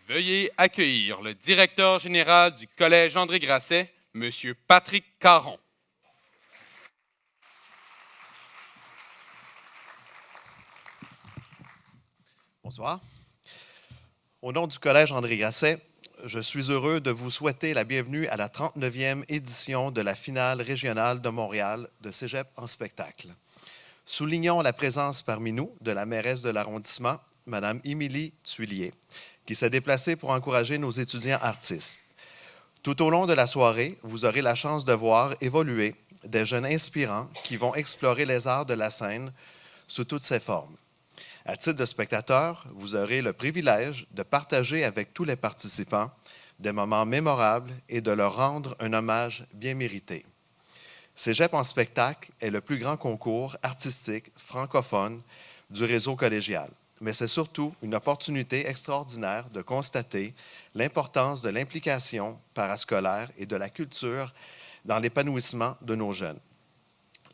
Veuillez accueillir le directeur général du Collège André Grasset, M. Patrick Caron. Bonsoir. Au nom du Collège André Grasset, je suis heureux de vous souhaiter la bienvenue à la 39e édition de la finale régionale de Montréal de Cégep en spectacle. Soulignons la présence parmi nous de la mairesse de l'arrondissement, Mme Émilie Tuillier, qui s'est déplacée pour encourager nos étudiants artistes. Tout au long de la soirée, vous aurez la chance de voir évoluer des jeunes inspirants qui vont explorer les arts de la scène sous toutes ses formes. À titre de spectateur, vous aurez le privilège de partager avec tous les participants des moments mémorables et de leur rendre un hommage bien mérité. Cégep en spectacle est le plus grand concours artistique francophone du réseau collégial, mais c'est surtout une opportunité extraordinaire de constater l'importance de l'implication parascolaire et de la culture dans l'épanouissement de nos jeunes.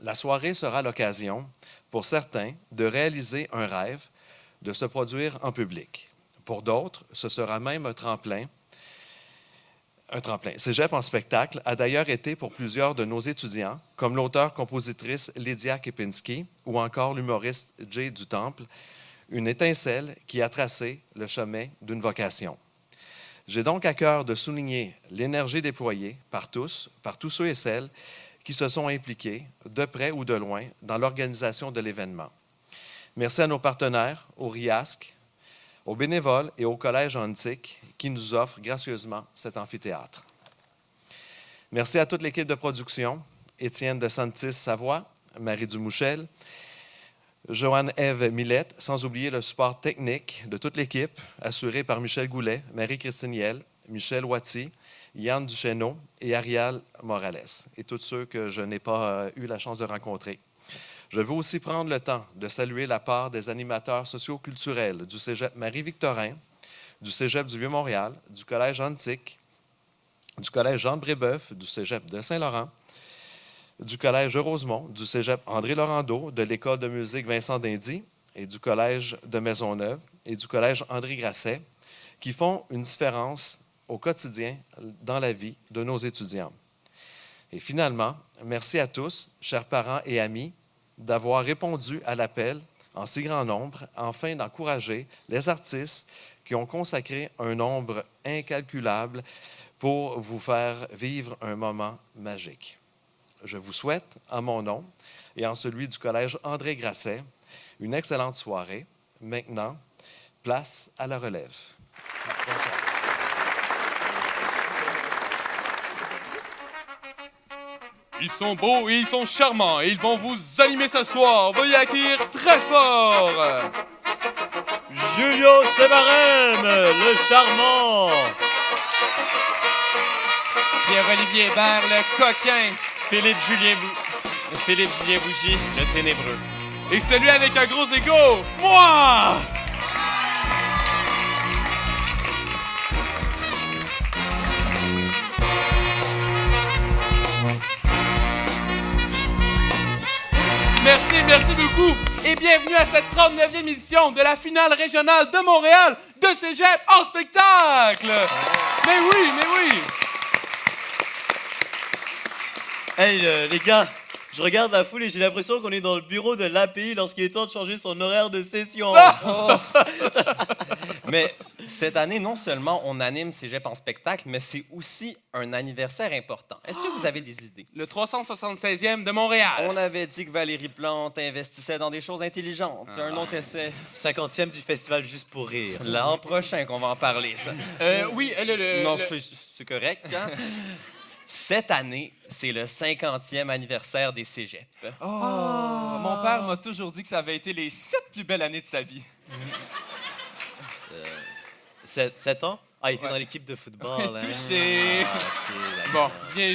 La soirée sera l'occasion, pour certains, de réaliser un rêve, de se produire en public. Pour d'autres, ce sera même un tremplin. Cégep en spectacle a d'ailleurs été pour plusieurs de nos étudiants, comme l'auteure-compositrice Lydia Kepinski ou encore l'humoriste Jay du Temple, une étincelle qui a tracé le chemin d'une vocation. J'ai donc à cœur de souligner l'énergie déployée par tous ceux et celles qui se sont impliqués, de près ou de loin, dans l'organisation de l'événement. Merci à nos partenaires, au RIASC, aux bénévoles et au Collège Antique qui nous offrent gracieusement cet amphithéâtre. Merci à toute l'équipe de production, Étienne de Santis-Savoie, Marie Dumouchel, Joanne-Ève Millette, sans oublier le support technique de toute l'équipe, assuré par Michel Goulet, Marie-Christine Yel, Michel Watty, Yann Duchesneau et Ariel Morales, et tous ceux que je n'ai pas eu la chance de rencontrer. Je veux aussi prendre le temps de saluer la part des animateurs socio-culturels du Cégep Marie-Victorin, du Cégep du Vieux-Montréal, du Collège Antique, du Collège Jean-de-Brébeuf, du Cégep de Saint-Laurent, du Collège Rosemont, du Cégep André-Laurendeau, de l'École de musique Vincent d'Indy et du Collège de Maisonneuve et du Collège André Grasset, qui font une différence au quotidien dans la vie de nos étudiants. Et finalement, merci à tous, chers parents et amis, d'avoir répondu à l'appel en si grand nombre, afin d'encourager les artistes qui ont consacré un nombre incalculable pour vous faire vivre un moment magique. Je vous souhaite, en mon nom et en celui du Collège André Grasset, une excellente soirée. Maintenant, place à la relève. Bonsoir. Ils sont beaux et ils sont charmants et ils vont vous animer ce soir. Veuillez accueillir très fort Julio Sebarem, le charmant. Pierre-Olivier Hébert, le coquin. Philippe Julien Bougie, le ténébreux. Et celui avec un gros ego, moi! Merci beaucoup et bienvenue à cette 39e édition de la finale régionale de Montréal de Cégep en spectacle! Mais oui! Hey, les gars, je regarde la foule et j'ai l'impression qu'on est dans le bureau de l'API lorsqu'il est temps de changer son horaire de session. Oh. Mais cette année, non seulement on anime Cégep en spectacle, mais c'est aussi un anniversaire important. Est-ce que vous avez des idées? Le 376e de Montréal. On avait dit que Valérie Plante investissait dans des choses intelligentes. Un autre essai. 50e du festival Juste pour rire. L'an prochain qu'on va en parler, ça. Non, c'est correct, hein? Cette année, c'est le 50e anniversaire des Cégeps. Mon père m'a toujours dit que ça avait été les 7 plus belles années de sa vie. 7 ans? Ah, il était dans l'équipe de football. Touché! Bon, bien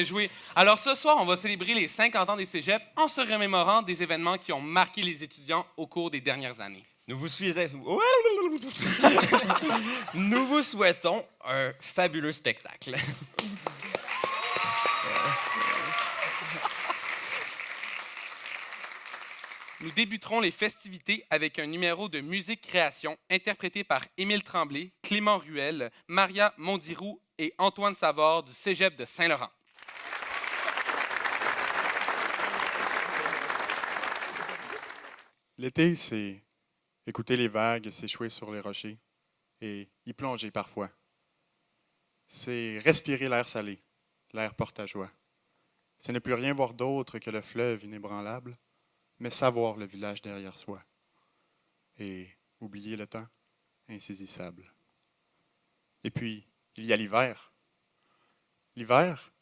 joué. Alors ce soir, on va célébrer les 50 ans des Cégeps en se remémorant des événements qui ont marqué les étudiants au cours des dernières années. Nous vous souhaitons un fabuleux spectacle. Nous débuterons les festivités avec un numéro de musique création interprété par Émile Tremblay, Clément Ruel, Maria Mondirou et Antoine Savard du Cégep de Saint-Laurent. L'été, c'est écouter les vagues s'échouer sur les rochers et y plonger parfois. C'est respirer l'air salé, l'air porte à joie. C'est ne plus rien voir d'autre que le fleuve inébranlable, mais savoir le village derrière soi. Et oublier le temps insaisissable. Et puis, il y a l'hiver. L'hiver,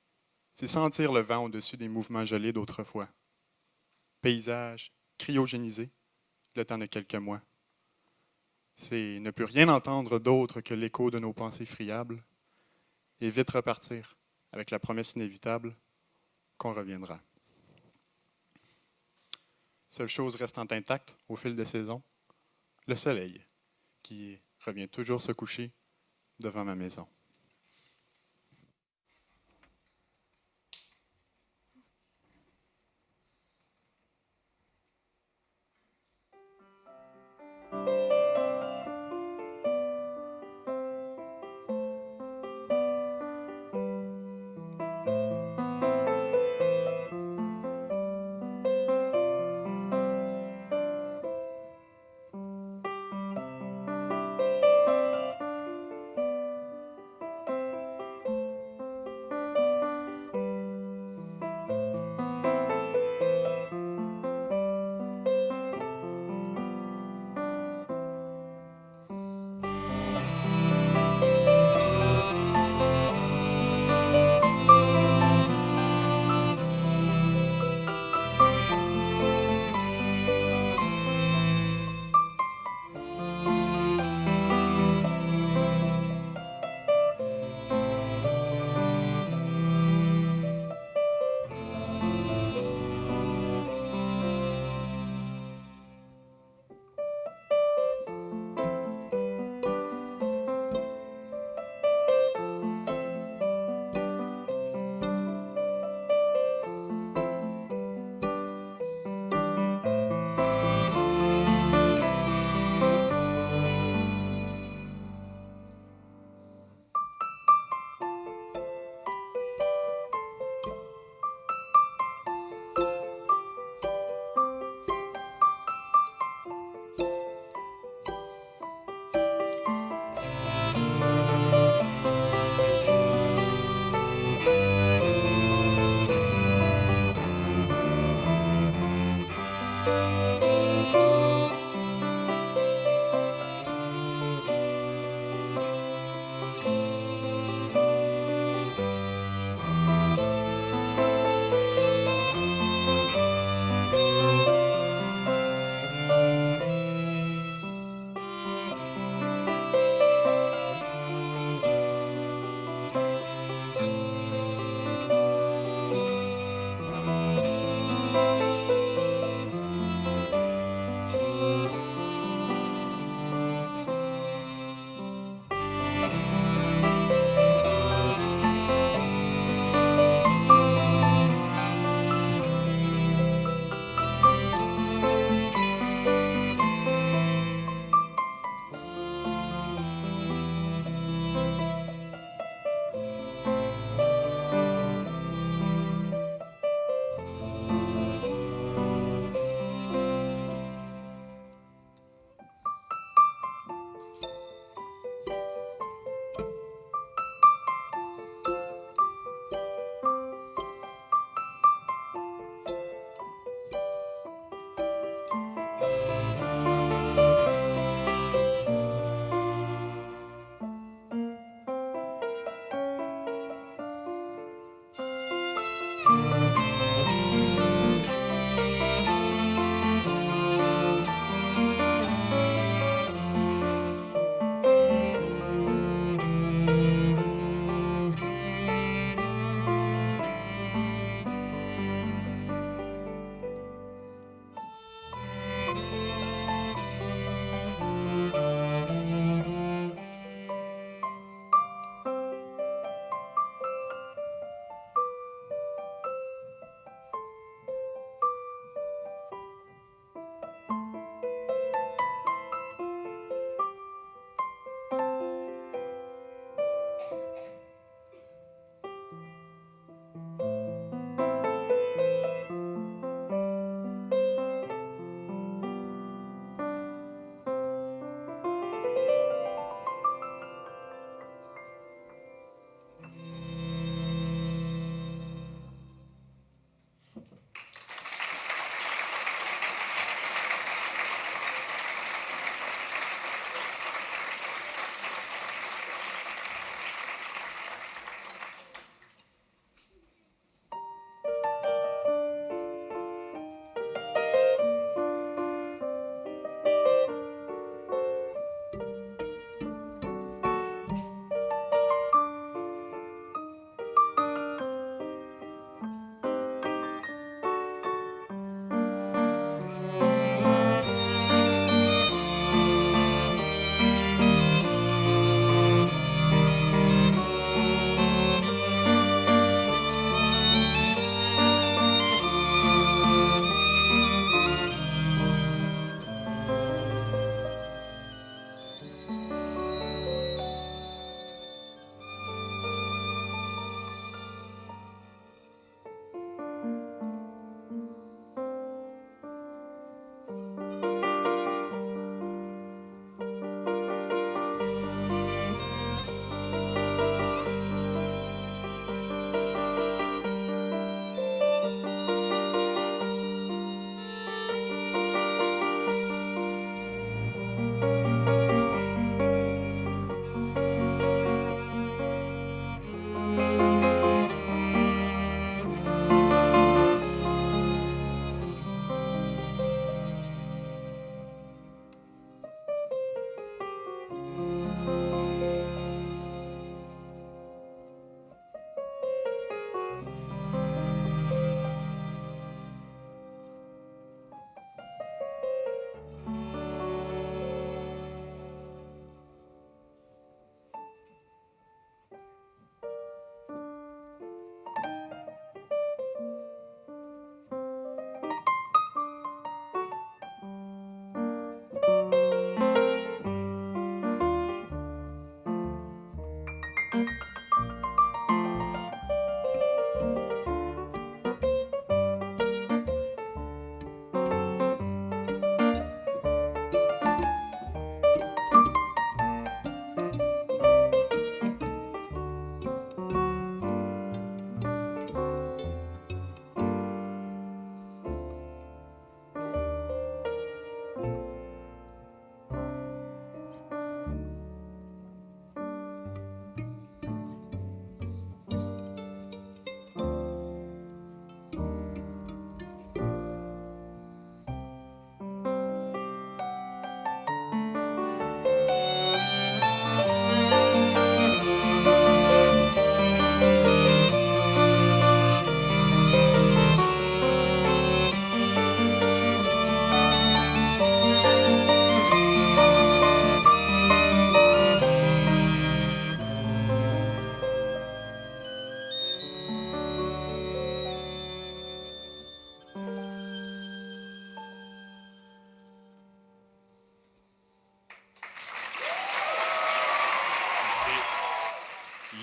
c'est sentir le vent au-dessus des mouvements gelés d'autrefois. Paysage cryogénisé, le temps de quelques mois. C'est ne plus rien entendre d'autre que l'écho de nos pensées friables et vite repartir avec la promesse inévitable qu'on reviendra. Seule chose restant intacte au fil des saisons, le soleil qui revient toujours se coucher devant ma maison.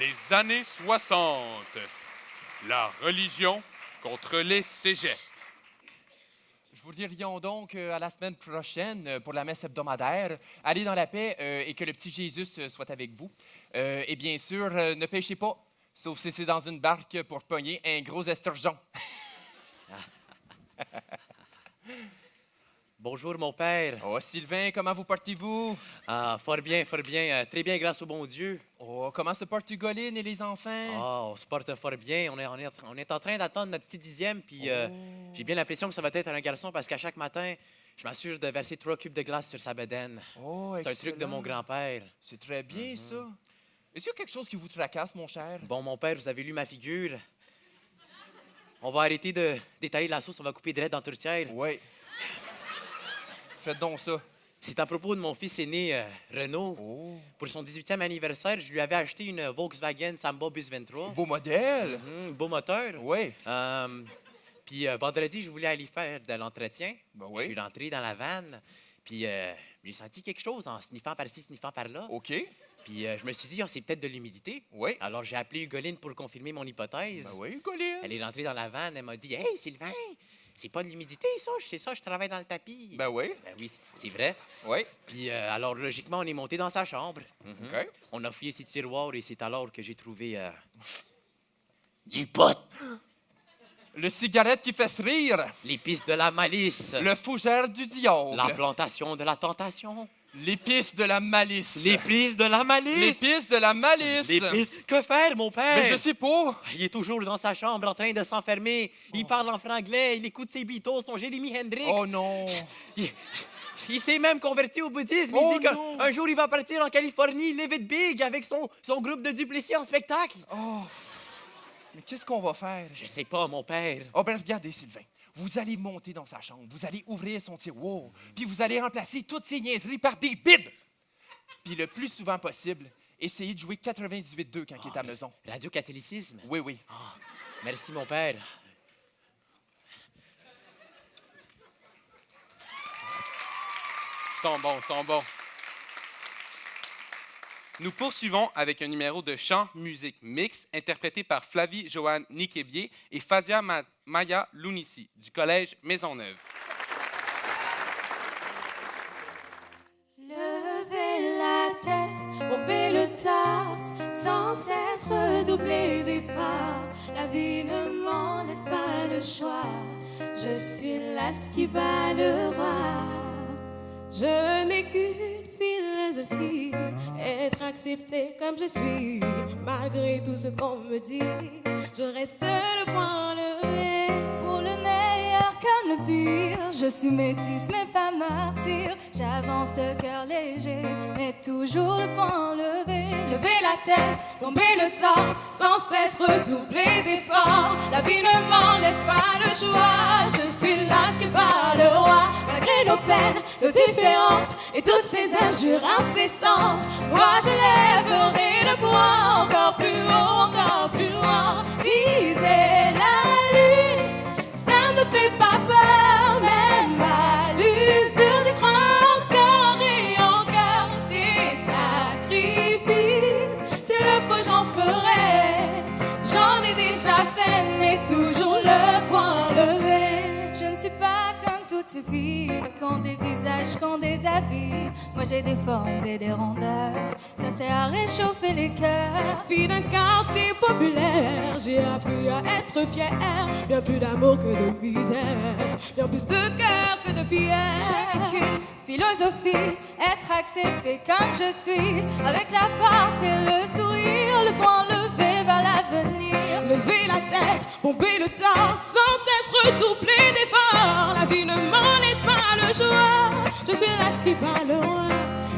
Les années 60. La religion contre les cégeps. Je vous dirions donc à la semaine prochaine pour la messe hebdomadaire. Allez dans la paix et que le petit Jésus soit avec vous. Et bien sûr, ne pêchez pas, sauf si c'est dans une barque pour pogner un gros esturgeon. Bonjour, mon père. Oh, Sylvain, comment vous portez-vous? Ah, fort bien, très bien, grâce au bon Dieu. Oh, comment se portent Hugoline et les enfants? Ah, on se porte fort bien. On est en train d'attendre notre petit 10e, puis j'ai bien l'impression que ça va être un garçon parce qu'à chaque matin, je m'assure de verser 3 cubes de glace sur sa bedaine. Oh, c'est un truc de mon grand-père. C'est très bien, ça. Est-ce qu'il y a quelque chose qui vous tracasse, mon cher? Bon, mon père, vous avez lu ma figure. On va arrêter d'étaler la sauce, on va couper direct dans la tourtière. Oui. Faites donc ça. C'est à propos de mon fils aîné, Renaud. Oh. Pour son 18e anniversaire, je lui avais acheté une Volkswagen Samba Bus 23. Beau modèle. Beau moteur. Oui. Puis vendredi, je voulais aller faire de l'entretien. Ben Je oui. suis rentré dans la vanne. Puis j'ai senti quelque chose en sniffant par-ci, sniffant par-là. OK. Puis je me suis dit, c'est peut-être de l'humidité. Oui. Alors j'ai appelé Hugoline pour confirmer mon hypothèse. Ben oui, Hugoline. Elle est rentrée dans la vanne, elle m'a dit, Hey Sylvain, c'est pas de l'humidité, ça, c'est ça, je travaille dans le tapis. Ben oui. Ben oui, c'est vrai. Oui. Puis alors, logiquement, on est monté dans sa chambre. OK. On a fouillé ses tiroirs et c'est alors que j'ai trouvé du pot. Le cigarette qui fait se rire. L'épice de la malice. Le fougère du diable. La plantation de la tentation. L'épice de la malice. L'épice de la malice. L'épice de la malice. L'épice. Que faire, mon père? Mais je sais pas. Il est toujours dans sa chambre en train de s'enfermer. Il parle en franglais, il écoute ses Beatles, son Jimi Hendrix. Oh non. Il s'est même converti au bouddhisme. Oh il dit non. qu'un jour, il va partir en Californie, live it big, avec son groupe de Duplessis en spectacle. Oh. Mais qu'est-ce qu'on va faire? Je sais pas, mon père. Oh ben regardez, Sylvain. Vous allez monter dans sa chambre, vous allez ouvrir son tiroir, puis vous allez remplacer toutes ces niaiseries par des bibes. Puis le plus souvent possible, essayez de jouer 98.2 quand il est à la maison. Radio-catholicisme? Oui, oui. Merci, mon père. Ils sont bons. Nous poursuivons avec un numéro de chant musique mix interprété par Flavie Joanne Nikébier et Fazia Maya Lounissi du Collège Maisonneuve. Levez la tête, bomber le torse, sans cesse redoubler d'efforts. La vie ne m'en laisse pas le choix. Je suis l'as qui bat le roi. Je n'ai qu'une philosophie, être accepté comme je suis. Malgré tout ce qu'on me dit, je reste le point levé. Pour le meilleur comme le pire, je suis métisse mais pas martyr. J'avance de cœur léger, mais toujours le point levé. Lever la tête, bomber le torse, sans cesse redoubler d'efforts. La vie ne m'en laisse pas le choix. Je suis l'as qui bat le roi. Malgré nos peines, nos différences et toutes ces injures incessantes, moi je lèverai le poing encore plus haut, encore plus loin. Viser la lune, ça ne fait pas peur, même à l'usure, j'y crois encore et encore. Des sacrifices, s'il le faut j'en ferai. J'en ai déjà fait, mais toujours le point levé. Je ne suis pas comme toutes ces filles qui ont des visages, qui ont des habits. Moi j'ai des formes et des rondeurs, ça sert à réchauffer les cœurs. Fille d'un quartier populaire, j'ai appris à être fière. Bien plus d'amour que de misère, bien plus de cœur que de pierre. Je n'ai qu'une philosophie, être accepté comme je suis. Avec la force et le sourire, le point levé vers l'avenir. Lever la tête, bomber le torse, sans cesse redoubler d'efforts. La vie ne m'en laisse pas le choix. Je suis l'as qui bat le roi.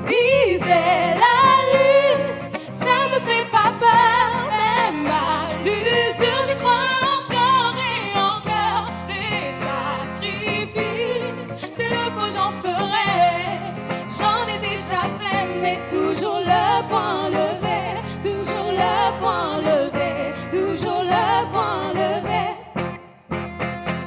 Viser la lune, ça me fait pas peur. Même à l'usure, j'y crois encore et encore. Des sacrifices, s'il le faut j'en ferai. J'en ai déjà fait, mais toujours le point levé. Toujours le point levé. Toujours le point levé.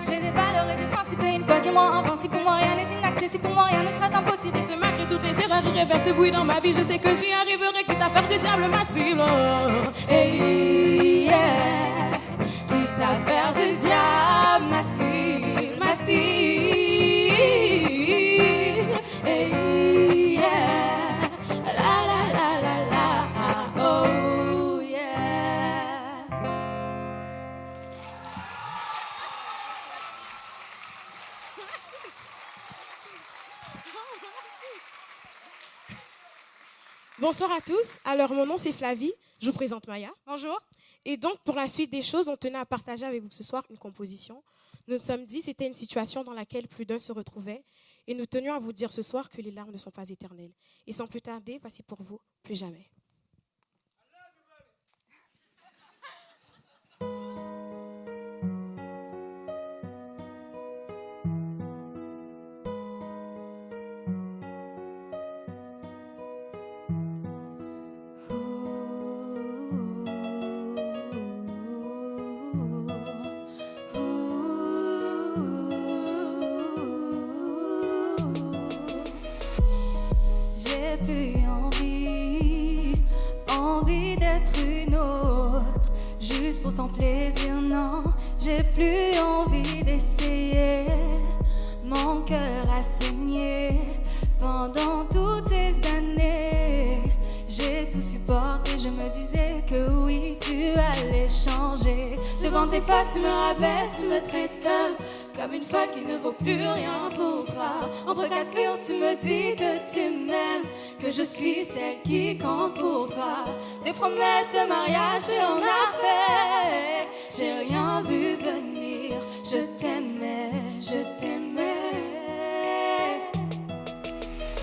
J'ai des valeurs et des principes et une fois qu'ils m'ont invincible, pour moi rien n'est inaccessible. si pour moi rien ne sera impossible. Et ce malgré toutes les erreurs irréversibles, oui, dans ma vie, je sais que j'y arriverai, quitte à faire du diable ma cible. Hey, yeah. Quitte à faire du diable ma cible, ma cible. Hey, yeah. La la la la la, oh yeah. Bonsoir à tous. Alors, mon nom, c'est Flavie. Je vous présente Maya. Bonjour. Et donc, pour la suite des choses, on tenait à partager avec vous ce soir une composition. Nous nous sommes dit que c'était une situation dans laquelle plus d'un se retrouvait. Et nous tenions à vous dire ce soir que les larmes ne sont pas éternelles. Et sans plus tarder, voici pour vous, Plus jamais. J'ai plus envie d'être une autre, juste pour ton plaisir, non. J'ai plus envie d'essayer, mon cœur a saigné pendant toutes ces années. J'ai tout supporté, je me disais que oui, tu allais changer. Devant tes pas, tu me rabaisses, tu me traites comme une folle qui ne vaut plus rien pour toi. Entre quatre murs, tu me dis que tu m'aimes, que je suis celle qui compte pour toi. Des promesses de mariage, on a fait, j'ai rien vu venir. Je t'aimais, je t'aimais.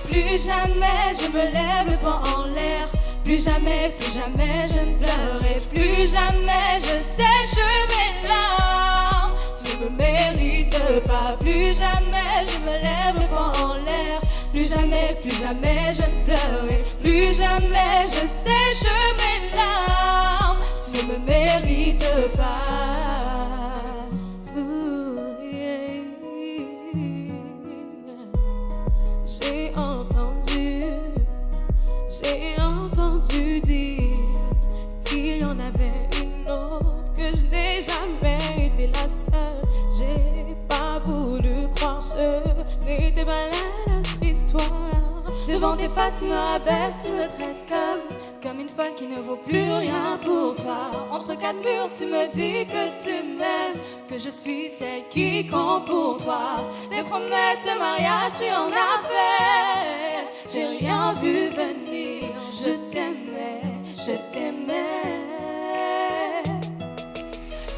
Plus jamais je me lève le poing en l'air. Plus jamais je ne pleurerai. Plus jamais je sèche mes larmes. Tu ne me mérites pas. Plus jamais je me lève le poing en l'air. Plus jamais je ne pleurerai. Plus jamais je sèche mes larmes. Tu ne me mérites pas. Ooh, yeah. J'ai entendu dire qu'il y en avait une autre, que je n'ai jamais été la seule. J'ai pas voulu croire, ce n'était pas là notre histoire. Devant tes pas, tu me rabaisses, tu me traites comme une folle qui ne vaut plus rien pour toi. Entre quatre murs, tu me dis que tu m'aimes, que je suis celle qui compte pour toi. Des promesses de mariage, tu en as fait, j'ai rien vu venir. Je t'aimais, je t'aimais.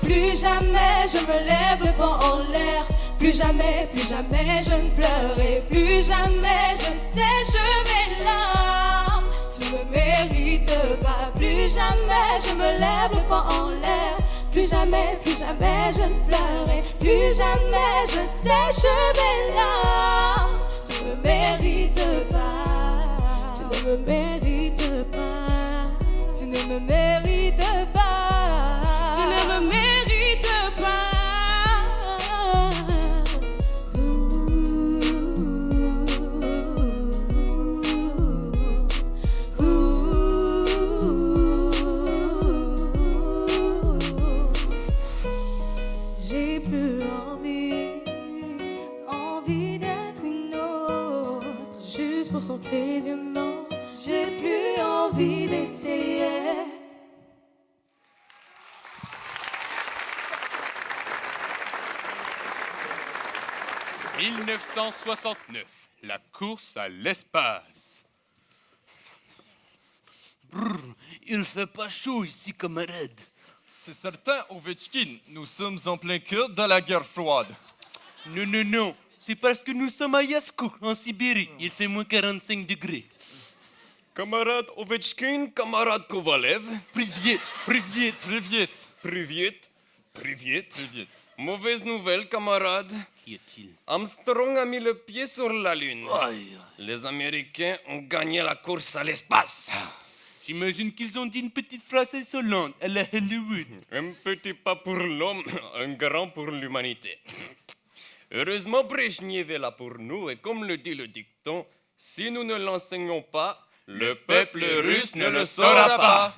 Plus jamais je me lève le poing en l'air. Plus jamais je ne pleurerai. Plus jamais je sèche mes larmes. Tu me mérites pas. Plus jamais je me lève le poing en l'air. Plus jamais je ne pleurerai. Plus jamais je sèche mes larmes. Tu me mérites pas. Tu ne me mérites pas. Tu ne me mérites pas. Tu ne me mérites pas. J'ai plus envie d'être une autre, juste pour son plaisir, non. J'ai plus envie d'essayer. « 1969, la course à l'espace. Brrr, il fait pas chaud ici, camarade. C'est certain, Ovechkin, nous sommes en plein cœur de la guerre froide. Non, c'est parce que nous sommes à Yasko, en Sibérie. Il fait moins 45 degrés. Camarade Ovechkin, camarade Kovalev. Privyet. Mauvaise nouvelle, camarade. Qu'y a-t-il? Armstrong a mis le pied sur la Lune. Aïe. Les Américains ont gagné la course à l'espace. J'imagine qu'ils ont dit une petite phrase insolente à la Hollywood. Un petit pas pour l'homme, un grand pour l'humanité. Heureusement, Brejnev est là pour nous, et comme le dit le dicton, si nous ne l'enseignons pas, le peuple russe ne le saura pas.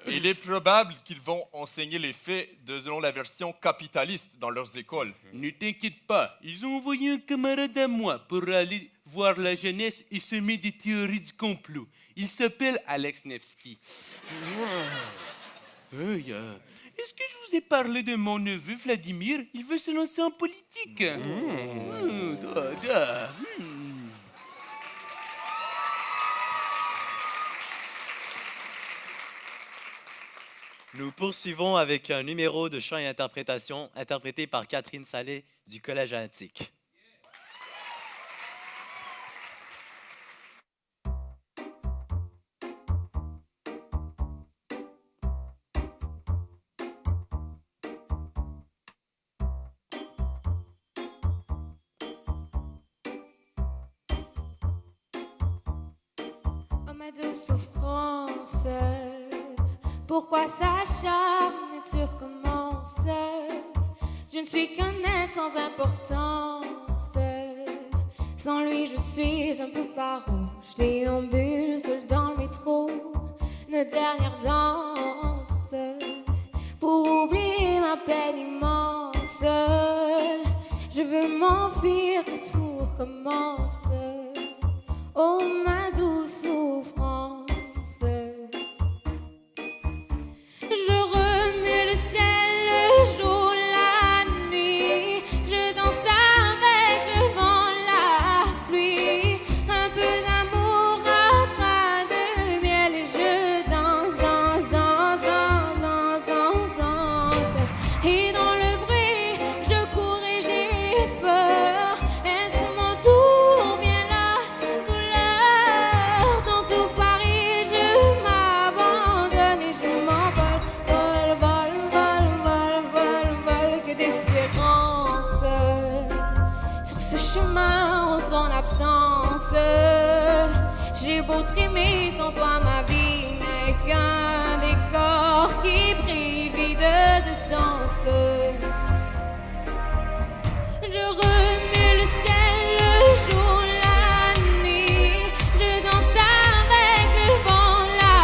Il est probable qu'ils vont enseigner les faits selon la version capitaliste dans leurs écoles. Ne t'inquiète pas, ils ont envoyé un camarade à moi pour aller voir la jeunesse et semer des théories du complot. Il s'appelle Alex Nevsky. Hey, est-ce que je vous ai parlé de mon neveu Vladimir? Il veut se lancer en politique. Nous poursuivons avec un numéro de chant et interprétation interprété par Catherine Salé du Collège Antique. Oh ma douce souffrance, pourquoi s'acharne et tu recommences? Je ne suis qu'un être sans importance. Sans lui, je suis un peu paro. Je déambule seul dans le métro, une dernière danse pour oublier ma peine immense. Je veux m'enfuir, que tout recommence. Oh ma douce souffrance. Je remue le ciel, le jour, la nuit. Je danse avec le vent, la pluie. Un peu d'amour, un pas de miel. Et je danse, danse, danse, danse, danse, danse, danse. Et dans le bruit, je cours et j'ai peur. Est-ce mon tour? Vient la douleur. Dans tout Paris, je m'abandonne et je m'envole. Vol, vol, vol, vol, vol, vol, que d'espérance. Sur ce chemin, en ton absence, j'ai beau trimer, sans toi ma vie n'est qu'un décor qui brille vide de sens. Je remue le ciel, le jour, la nuit. Je danse avec le vent, la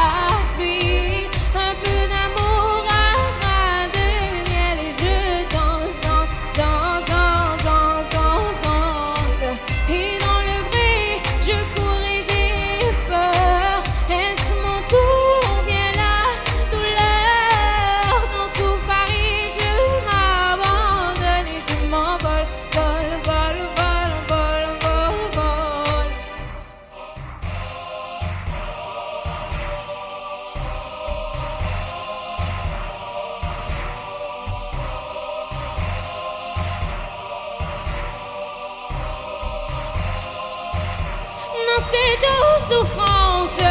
pluie. Un peu d'amour, un bras de miel. Et je danse, danse, danse, danse, danse, danse, danse. Et dans le bruit, je cours et j'ai peur. Est-ce mon tour? Vient la douleur. Dans tout Paris, je m'abandonne et je m'envole. Vol, vol, vol, vol, vol, vol. Dans ces douces souffrances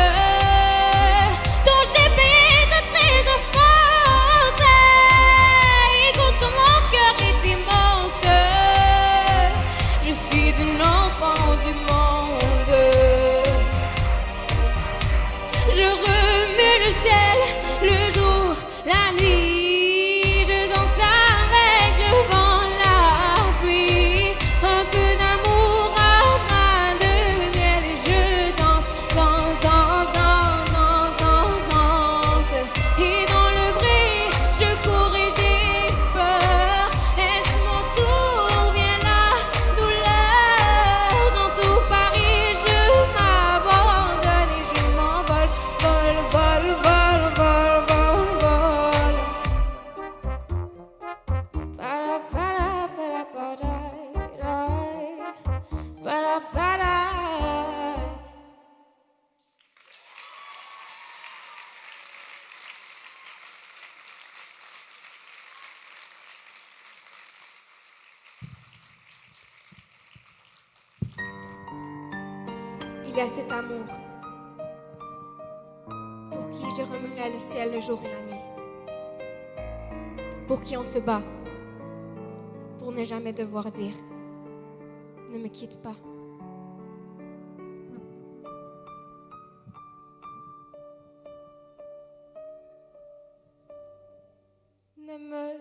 dont j'ai payé toutes mes offenses, écoute que mon cœur est immense. Je suis une enfant du monde. Je remue le ciel, le jour, la nuit. Je danse avec le vent, la pluie. Un peu d'amour, un bras de miel. Et je danse, danse, danse, danse, danse, danse, danse. Et dans le bruit, je cours et j'ai peur. Est-ce mon tour? Vient la douleur. Dans tout Paris, je m'abandonne et je m'envole. Vol, vol, vol, vol, vol, vol. Para, para, para, para, para, para. Il y a cet amour pour qui je remuerai le ciel le jour et la nuit, pour qui on se bat, pour ne jamais devoir dire ne me quitte pas. Ne me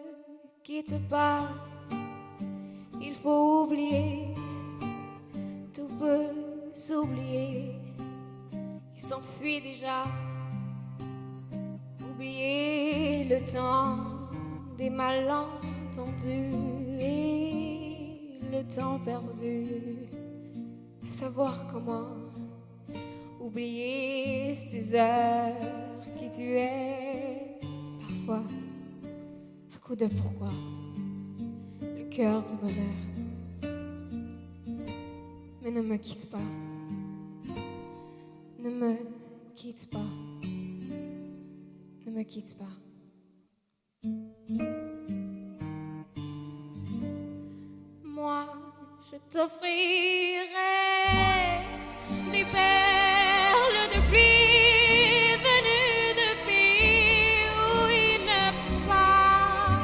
quitte pas, oublier, tout peut s'oublier, il s'enfuit déjà. Oublier le temps des malentendus et le temps perdu, à savoir comment oublier ces heures qui tuaient parfois à coup de pourquoi le cœur du bonheur. Mais ne me quitte pas, ne me quitte pas, ne me quitte pas. Moi, je t'offrirai des perles de pluie venues de pays où il ne pleut pas.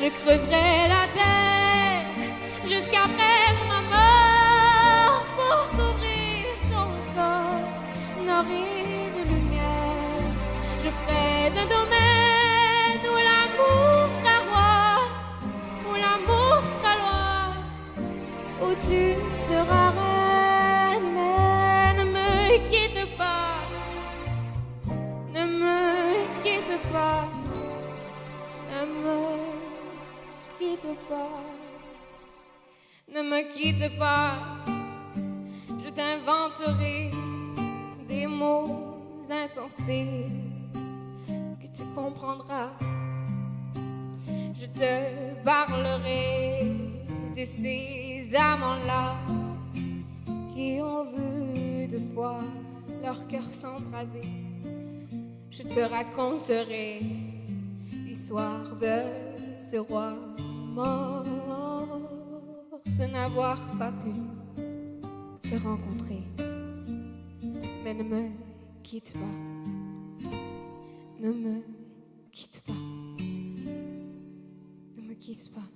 Je creuserai la terre jusqu'après ma mort pour couvrir ton corps nourri de lumière. Je ferai un domaine où l'amour sera roi, où l'amour sera loi, où tu seras reine. Mais ne me quitte pas, ne me quitte pas, ne me quitte pas, ne me quitte pas. Je t'inventerai des mots insensés que tu comprendras. Je te parlerai de ces amants-là qui ont vu deux fois leur cœur s'embraser. Je te raconterai l'histoire de ce roi mort de n'avoir pas pu te rencontrer. Mais ne me quitte pas, ne me quitte pas, ne me quitte pas.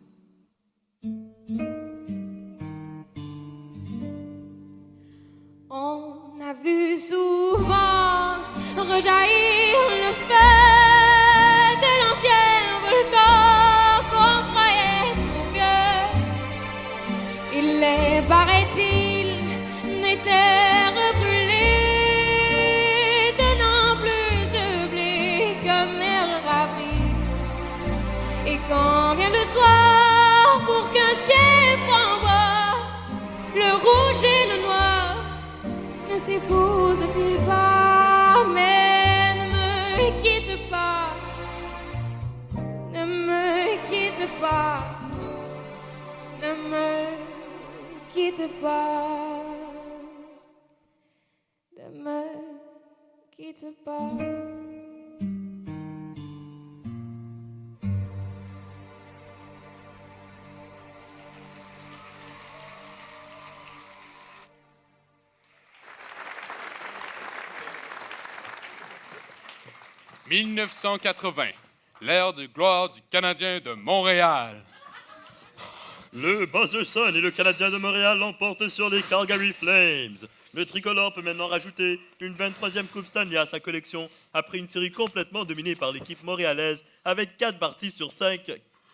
On a vu souvent rejaillir le feu de l'ancien volcan qu'on croyait trop vieux. Il est, paraît-il, n'était rebrûlé, tenant plus de blé que mer avril. Et combien de soirs pour qu'un ciel flamboie, le rouge et le noir ne s'épousent-ils pas? Mais ne me quitte pas, ne me quitte pas, ne me quitte pas, ne me quitte pas. « 1980, l'ère de gloire du Canadien de Montréal. Le Buzzerson et le Canadien de Montréal l'emportent sur les Calgary Flames. Le tricolore peut maintenant rajouter une 23e Coupe Stanley à sa collection après une série complètement dominée par l'équipe montréalaise avec 4 parties sur 5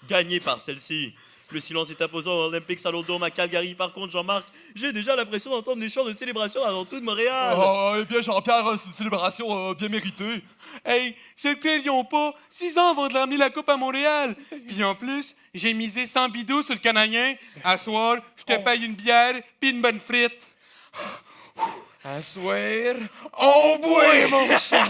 gagnées par celle-ci. Le silence est imposant au Olympic Saddledome à Calgary. Par contre, Jean-Marc, j'ai déjà l'impression d'entendre des chants de célébration avant tout de Montréal. Eh bien, Jean-Pierre, c'est une célébration bien méritée. Hey, je le craignions pas. 6 ans avant de ramener la coupe à Montréal. Puis en plus, j'ai misé 100 bidous sur le Canadien. À soir, je te paye une bière puis une bonne frite. À soir, on boit, mon chat.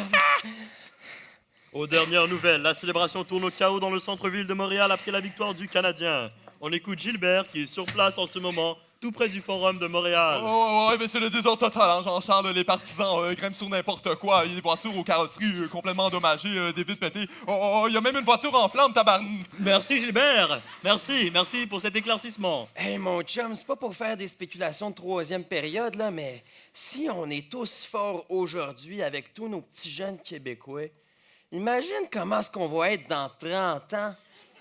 Aux dernières nouvelles, la célébration tourne au chaos dans le centre-ville de Montréal après la victoire du Canadien. On écoute Gilbert qui est sur place en ce moment, tout près du Forum de Montréal. Ouais, mais c'est le désordre total, hein, Jean-Charles. Les partisans grimpent sur n'importe quoi. Il y a des voitures aux carrosseries complètement endommagées, des vitres pétées. Il y a même une voiture en flammes, tabarn. Merci, Gilbert. Merci pour cet éclaircissement. Hey, mon chum, c'est pas pour faire des spéculations de troisième période, là, mais si on est aussi forts aujourd'hui avec tous nos petits jeunes Québécois, imagine comment est-ce qu'on va être dans 30 ans.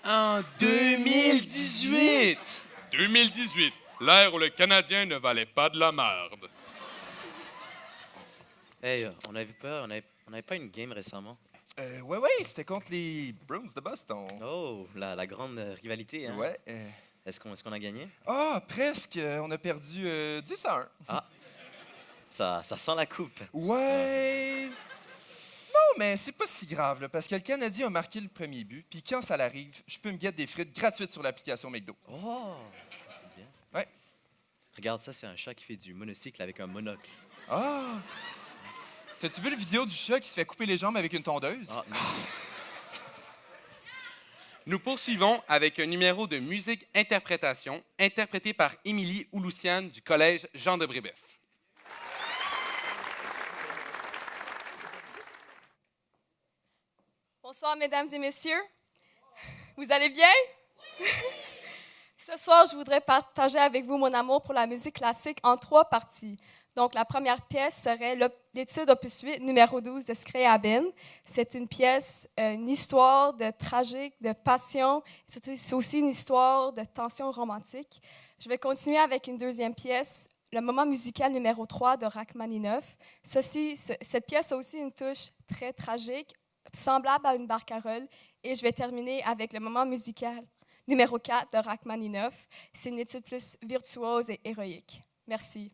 En 2018. 2018, l'ère où le Canadien ne valait pas de la merde. Hey, on avait pas une game récemment? Ouais, c'était contre les Bruins de Boston. Oh, la grande rivalité, hein? Ouais. Est-ce qu'on a gagné? Ah, presque. On a perdu 10-1. Ah, ça sent la coupe. Ouais. Non, mais c'est pas si grave, là, parce que le Canadien a marqué le premier but, puis quand ça l'arrive, je peux me guetter des frites gratuites sur l'application McDo. Oh, c'est bien. Ouais. Regarde ça, c'est un chat qui fait du monocycle avec un monocle. Ah! T'as-tu vu la vidéo du chat qui se fait couper les jambes avec une tondeuse? Ah, non. Nous poursuivons avec un numéro de musique-interprétation interprété par Émilie Ouloussiane du Collège Jean de Brébeuf. Bonsoir, mesdames et messieurs. Vous allez bien? Ce soir, je voudrais partager avec vous mon amour pour la musique classique en 3 parties. Donc, la première pièce serait l'étude opus 8, numéro 12 de Scriabin. C'est une pièce, une histoire de tragique, de passion. C'est aussi une histoire de tension romantique. Je vais continuer avec une deuxième pièce, le moment musical numéro 3 de Rachmaninoff. Cette pièce a aussi une touche très tragique, semblable à une barcarolle. Et je vais terminer avec le moment musical numéro 4 de Rachmaninoff. C'est une étude plus virtuose et héroïque. Merci.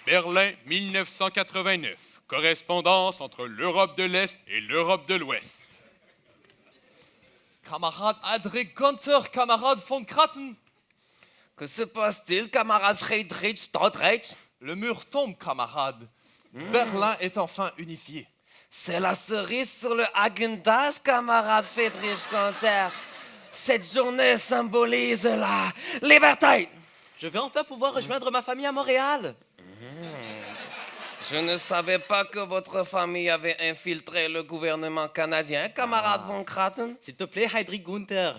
Berlin 1989. Correspondance entre l'Europe de l'Est et l'Europe de l'Ouest. Camarade Adric Gunther, camarade von Kratten. Que se passe-t-il, camarade Friedrich Stadtreich? Le mur tombe, camarade. Berlin est enfin unifié. C'est la cerise sur le Häagen-Dazs, camarade Friedrich Gunther. Cette journée symbolise la liberté. Je vais enfin pouvoir rejoindre ma famille à Montréal. Je ne savais pas que votre famille avait infiltré le gouvernement canadien, camarade von Kratten. S'il te plaît, Heydrich Gunther.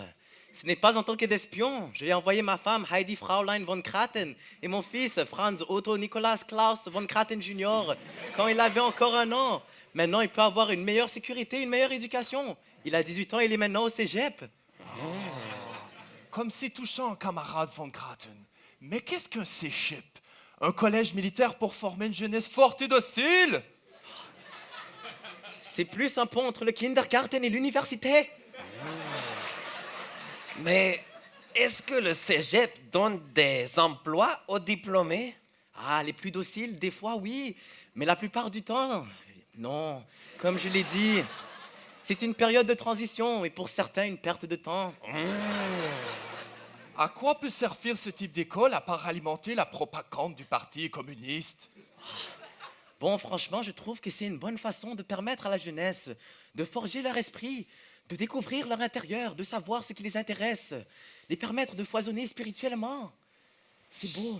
Ce n'est pas en tant que d'espion. Je vais envoyer ma femme, Heidi Fraulein von Kratten, et mon fils, Franz Otto Nikolaus Klaus von Kratten Jr., quand il avait encore 1 an. Maintenant, il peut avoir une meilleure sécurité, une meilleure éducation. Il a 18 ans et il est maintenant au cégep. Comme c'est touchant, camarade von Kratten. Mais qu'est-ce qu'un cégep? Un collège militaire pour former une jeunesse forte et docile? C'est plus un pont entre le kindergarten et l'université. Mais est-ce que le cégep donne des emplois aux diplômés? Ah, les plus dociles, des fois, oui. Mais la plupart du temps, non. Comme je l'ai dit, c'est une période de transition et pour certains, une perte de temps. À quoi peut servir ce type d'école à part alimenter la propagande du Parti communiste? Bon, franchement, je trouve que c'est une bonne façon de permettre à la jeunesse de forger leur esprit, de découvrir leur intérieur, de savoir ce qui les intéresse, les permettre de foisonner spirituellement. C'est beau.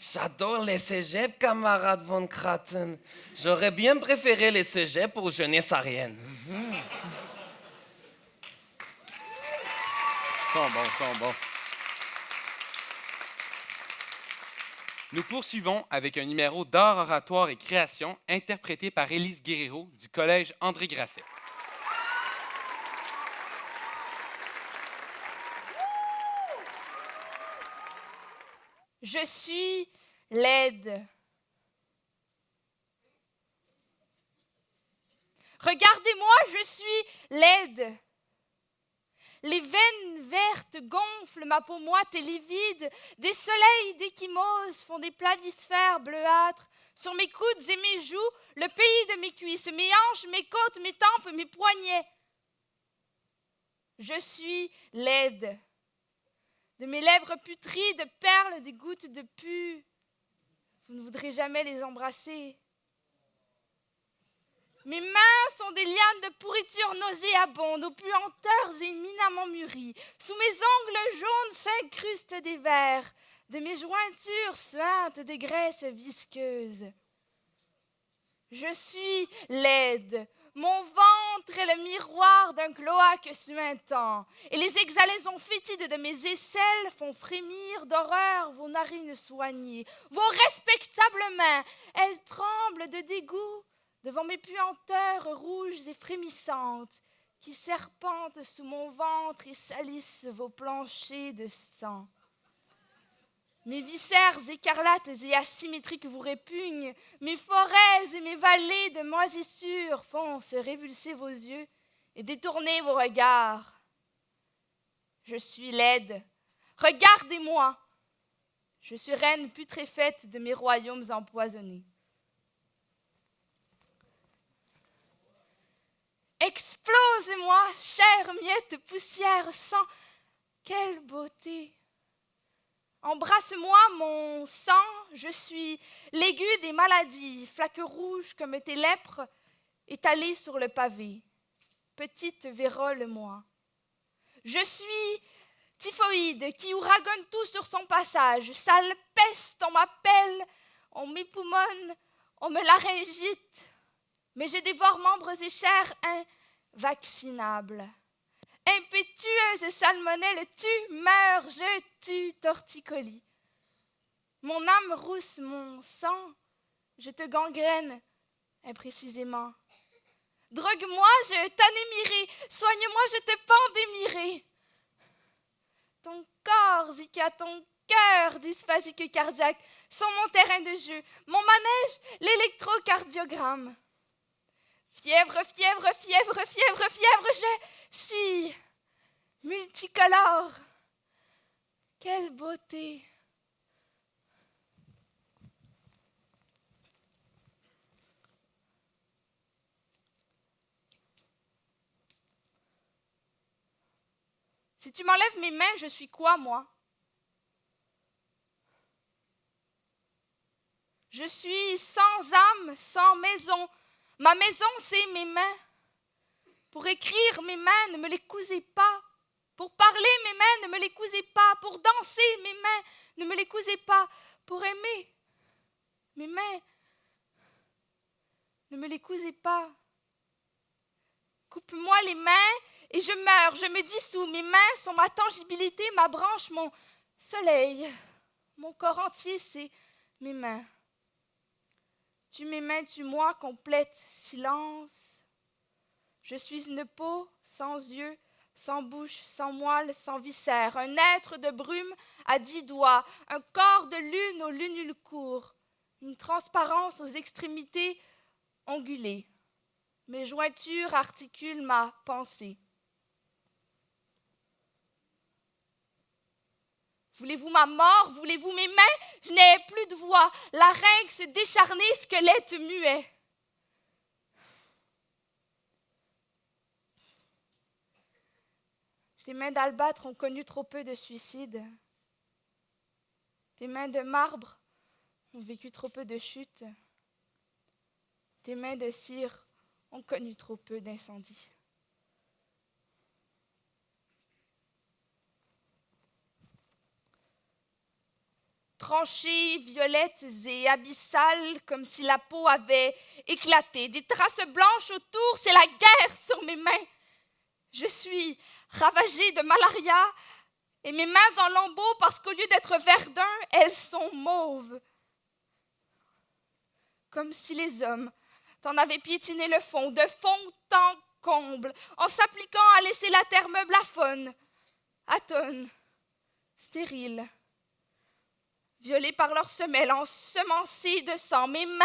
J'adore les cégeps, camarade von Kratten. J'aurais bien préféré les cégeps aux jeunesses ariennes. Sont bons. Nous poursuivons avec un numéro d'art oratoire et création interprété par Élise Guerrero du Collège André Grasset. Je suis laide. Regardez-moi, je suis laide. Les veines vertes gonflent ma peau moite et livide. Des soleils d'échymose font des planisphères bleuâtres. Sur mes coudes et mes joues, le pays de mes cuisses, mes hanches, mes côtes, mes tempes, mes poignets. Je suis laide. De mes lèvres putrides perlent des gouttes de pu. Vous ne voudrez jamais les embrasser. Mes mains sont des lianes de pourriture nauséabondes, aux puanteurs éminemment mûries. Sous mes ongles jaunes s'incrustent des vers. De mes jointures suintent des graisses visqueuses. Je suis laide. Mon ventre est le miroir d'un cloaque suintant. Et les exhalaisons fétides de mes aisselles font frémir d'horreur vos narines soignées. Vos respectables mains, elles tremblent de dégoût devant mes puanteurs rouges et frémissantes qui serpentent sous mon ventre et salissent vos planchers de sang. Mes viscères écarlates et asymétriques vous répugnent, mes forêts et mes vallées de moisissure font se révulser vos yeux et détourner vos regards. Je suis laide. Regardez-moi. Je suis reine putréfaite de mes royaumes empoisonnés. Explosez-moi, chère miette, poussière, sang. Quelle beauté! Embrasse-moi, mon sang, je suis l'aigu des maladies, flaque rouge comme tes lèpres, étalées sur le pavé. Petite vérole, moi. Je suis typhoïde qui ouragonne tout sur son passage. Sale peste, on m'appelle, on m'époumonne, on me laryngite. Mais je dévore membres et chair invaccinables. Impétueuse salmonelle, tu meurs, je tue torticolis. Mon âme rousse, mon sang, je te gangrène imprécisément. Drogue-moi, je t'anémierai, soigne-moi, je te pendémierai. Ton corps, Zika, ton cœur dysphasique cardiaque sont mon terrain de jeu, mon manège, l'électrocardiogramme. Fièvre, fièvre, fièvre, fièvre, fièvre, je suis multicolore. Quelle beauté! Si tu m'enlèves mes mains, je suis quoi, moi? Je suis sans âme, sans maison. Ma maison, c'est mes mains. Pour écrire, mes mains, ne me les cousez pas. Pour parler, mes mains, ne me les cousez pas. Pour danser, mes mains, ne me les cousez pas. Pour aimer, mes mains, ne me les cousez pas. Coupe-moi les mains et je meurs, je me dissous. Mes mains sont ma tangibilité, ma branche, mon soleil. Mon corps entier, c'est mes mains. Tu mes mains, tue-moi, complète silence. Je suis une peau sans yeux, sans bouche, sans moelle, sans viscères. Un être de brume à 10 doigts, un corps de lune aux lunules courts. Une transparence aux extrémités ongulées. Mes jointures articulent ma pensée. Voulez-vous ma mort? Voulez-vous mes mains? Je n'ai plus de voix. Larynx décharné, squelette muet. Tes mains d'albâtre ont connu trop peu de suicides. Tes mains de marbre ont vécu trop peu de chutes. Tes mains de cire ont connu trop peu d'incendies. Tranchées, violettes et abyssales, comme si la peau avait éclaté. Des traces blanches autour, c'est la guerre sur mes mains. Je suis ravagée de malaria et mes mains en lambeaux parce qu'au lieu d'être verdun, elles sont mauves. Comme si les hommes t'en avaient piétiné le fond, de fond en comble, en s'appliquant à laisser la terre meuble à faune, atone, stérile. Violés par leurs semelles, ensemencés de sang. Mes mains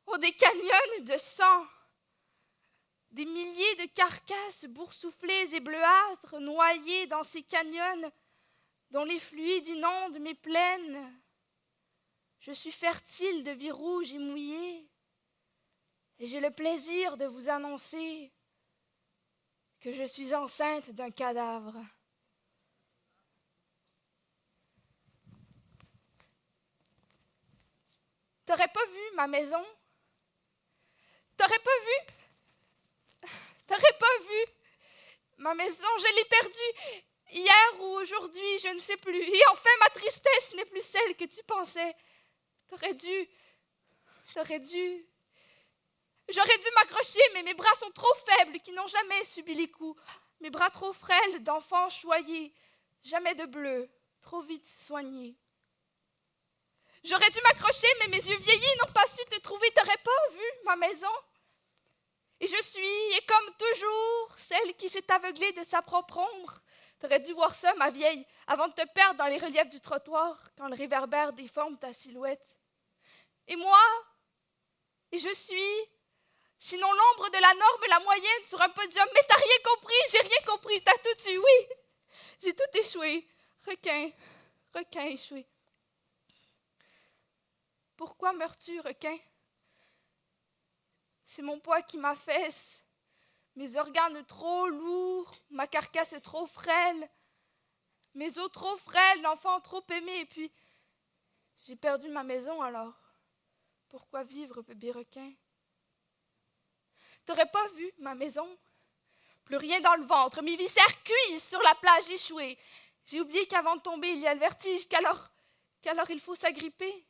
ont des canyons de sang. Des milliers de carcasses boursouflées et bleuâtres noyées dans ces canyons dont les fluides inondent mes plaines. Je suis fertile de vie rouge et mouillée et j'ai le plaisir de vous annoncer que je suis enceinte d'un cadavre. T'aurais pas vu ma maison? T'aurais pas vu? T'aurais pas vu? Ma maison, je l'ai perdue hier ou aujourd'hui, je ne sais plus. Et enfin, ma tristesse n'est plus celle que tu pensais. T'aurais dû. J'aurais dû m'accrocher, mais mes bras sont trop faibles, qui n'ont jamais subi les coups. Mes bras trop frêles d'enfants choyés, jamais de bleu, trop vite soignés. J'aurais dû m'accrocher, mais mes yeux vieillis n'ont pas su te trouver. T'aurais pas vu ma maison? Et je suis, et comme toujours, celle qui s'est aveuglée de sa propre ombre. T'aurais dû voir ça, ma vieille, avant de te perdre dans les reliefs du trottoir, quand le réverbère déforme ta silhouette. Et moi, et je suis, sinon l'ombre de la norme et la moyenne sur un podium. Mais t'as rien compris, j'ai rien compris, t'as tout eu, oui. J'ai tout échoué. Requin échoué. Pourquoi meurs-tu, requin? C'est mon poids qui m'affaisse, mes organes trop lourds, ma carcasse trop frêle, mes os trop frêles, l'enfant trop aimé, et puis j'ai perdu ma maison alors. Pourquoi vivre, bébé requin? T'aurais pas vu ma maison? Plus rien dans le ventre, mes viscères cuisent sur la plage échouée. J'ai oublié qu'avant de tomber, il y a le vertige, qu'alors il faut s'agripper.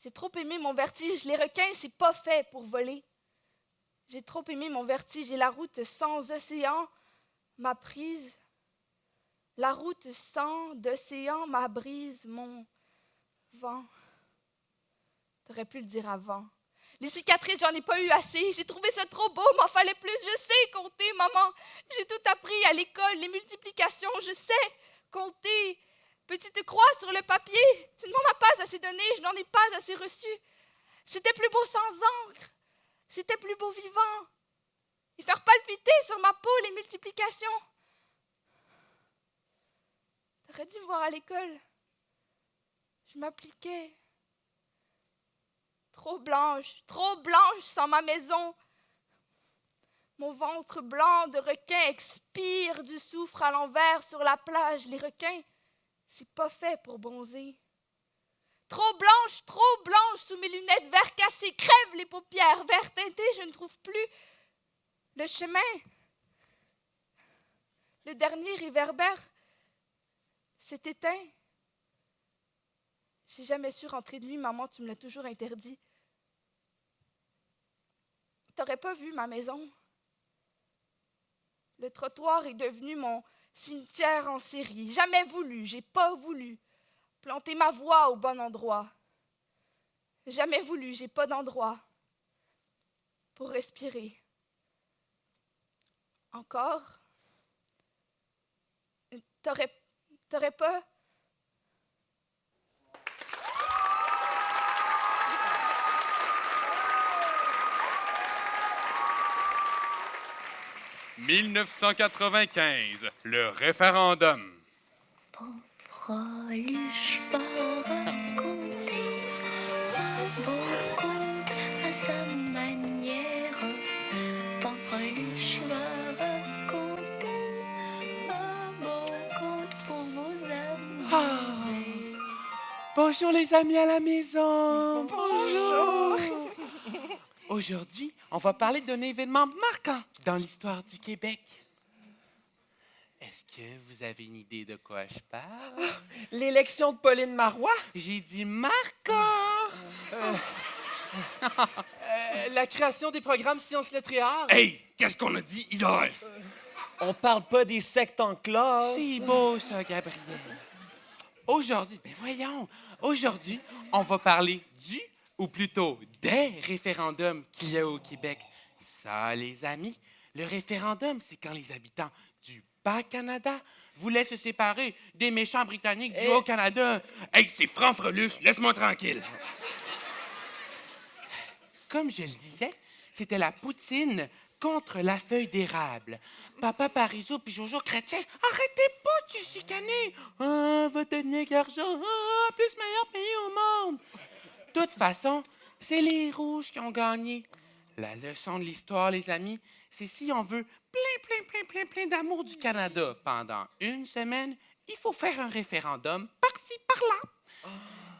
J'ai trop aimé mon vertige. Les requins, c'est pas fait pour voler. J'ai trop aimé mon vertige et la route sans océan m'a prise. La route sans d'océan m'a brise mon vent. T'aurais pu le dire avant. Les cicatrices, j'en ai pas eu assez. J'ai trouvé ça trop beau, m'en fallait plus. Je sais compter, maman. J'ai tout appris à l'école, les multiplications, je sais compter. Petite croix sur le papier, tu ne m'en as pas assez donné, je n'en ai pas assez reçu. C'était plus beau sans encre, c'était plus beau vivant. Et faire palpiter sur ma peau les multiplications. T'aurais dû me voir à l'école. Je m'appliquais. Trop blanche sans ma maison. Mon ventre blanc de requin expire du soufre à l'envers sur la plage. Les requins, c'est pas fait pour bronzer. Trop blanche, sous mes lunettes vert cassées, crève les paupières vert teintées, je ne trouve plus le chemin. Le dernier réverbère s'est éteint. J'ai jamais su rentrer de nuit, maman, tu me l'as toujours interdit. T'aurais pas vu ma maison. Le trottoir est devenu mon cimetière en série. Jamais voulu, j'ai pas voulu planter ma voix au bon endroit. Jamais voulu, j'ai pas d'endroit pour respirer. Encore? T'aurais pas... « 1995, le référendum. À sa manière, Fanfreluche va raconter un beau conte pour vos amis. Bonjour les amis à la maison. Bonjour. Aujourd'hui, on va parler d'un événement marquant dans l'histoire du Québec. Est-ce que vous avez une idée de quoi je parle? L'élection de Pauline Marois? J'ai dit marquant! La création des programmes Sciences, Lettres et Arts. Hey, qu'est-ce qu'on a dit hier? On parle pas des sectes en classe. C'est beau ça, Gabriel. Aujourd'hui, aujourd'hui, on va parler du, ou plutôt des référendums qu'il y a au Québec. Ça, les amis, le référendum, c'est quand les habitants du Bas-Canada voulaient se séparer des méchants Britanniques du Haut-Canada. Hey, c'est Franfreluche, laisse-moi tranquille. Comme je le disais, c'était la poutine contre la feuille d'érable. Papa Parizeau puis Jojo Chrétien, arrêtez pas de se chicaner. Ah, votre ethnique argent, plus meilleur pays au monde. De toute façon, c'est les Rouges qui ont gagné. La leçon de l'histoire, les amis, c'est si on veut plein d'amour du Canada pendant une semaine, il faut faire un référendum par-ci, par-là.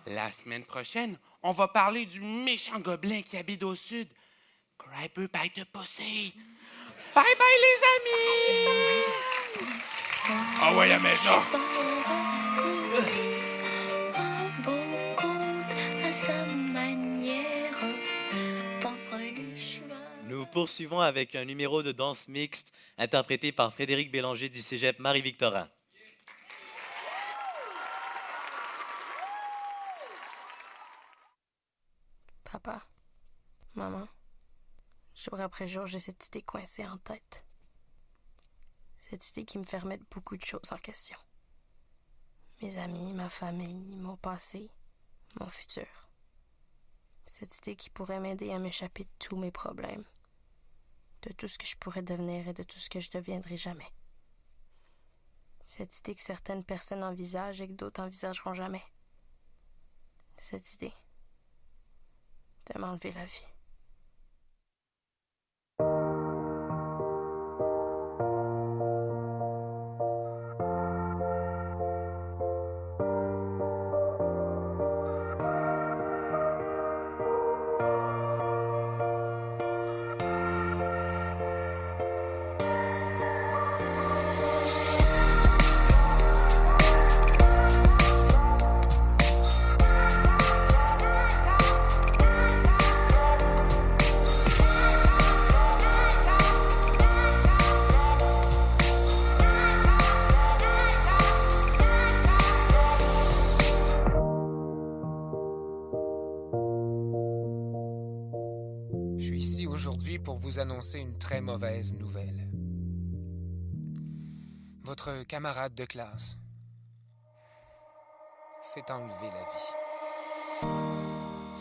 La semaine prochaine, on va parler du méchant gobelin qui habite au sud. Grabber by the pussy. Bye bye les amis! Ah ouais, à maison. Un beau conte à sa manière, Fanfreluche va... Nous poursuivons avec un numéro de danse mixte interprété par Frédéric Bélanger du cégep Marie-Victorin. Papa, maman, jour après jour, j'ai cette idée coincée en tête. Cette idée qui me fait remettre beaucoup de choses en question. Mes amis, ma famille, mon passé, mon futur. Cette idée qui pourrait m'aider à m'échapper de tous mes problèmes, de tout ce que je pourrais devenir et de tout ce que je deviendrai jamais. Cette idée que certaines personnes envisagent et que d'autres envisageront jamais. Cette idée de m'enlever la vie. Pour vous annoncer une très mauvaise nouvelle. Votre camarade de classe s'est enlevé la vie.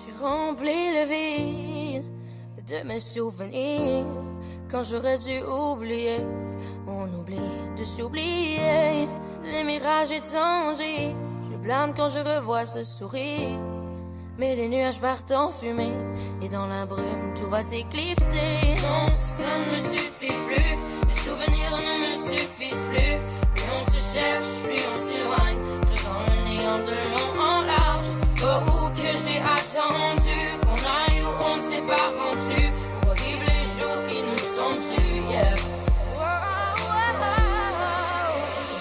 J'ai rempli le vide de mes souvenirs quand j'aurais dû oublier. On oublie de s'oublier. Les mirages étrangers, je plane quand je revois ce sourire. Mais les nuages partent en fumée, et dans la brume, tout va s'éclipser. Non, ça ne me suffit plus, les souvenirs ne me suffisent plus. Plus on se cherche, plus on s'éloigne, creusant le néant de long en large. Oh, où que j'ai attendu, qu'on aille où on ne s'est pas rendu, pour revivre les jours qui nous sont dus, yeah.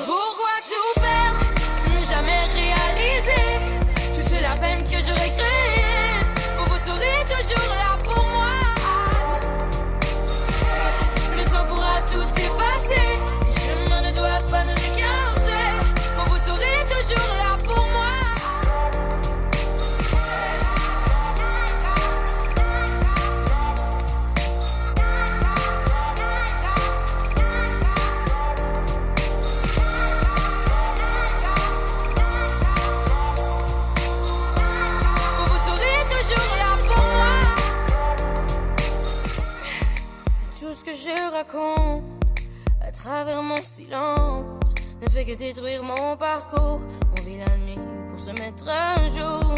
Pourquoi tout perdre, ne jamais réaliser toute la peine que j'aurais créée? Vous serez toujours là pour moi. Le temps pourra tout effacer, les chemins ne doivent pas nous écarter. Vous serez toujours là pour moi. Je raconte à travers mon silence ne fait que détruire mon parcours. On vit la nuit pour se mettre un jour.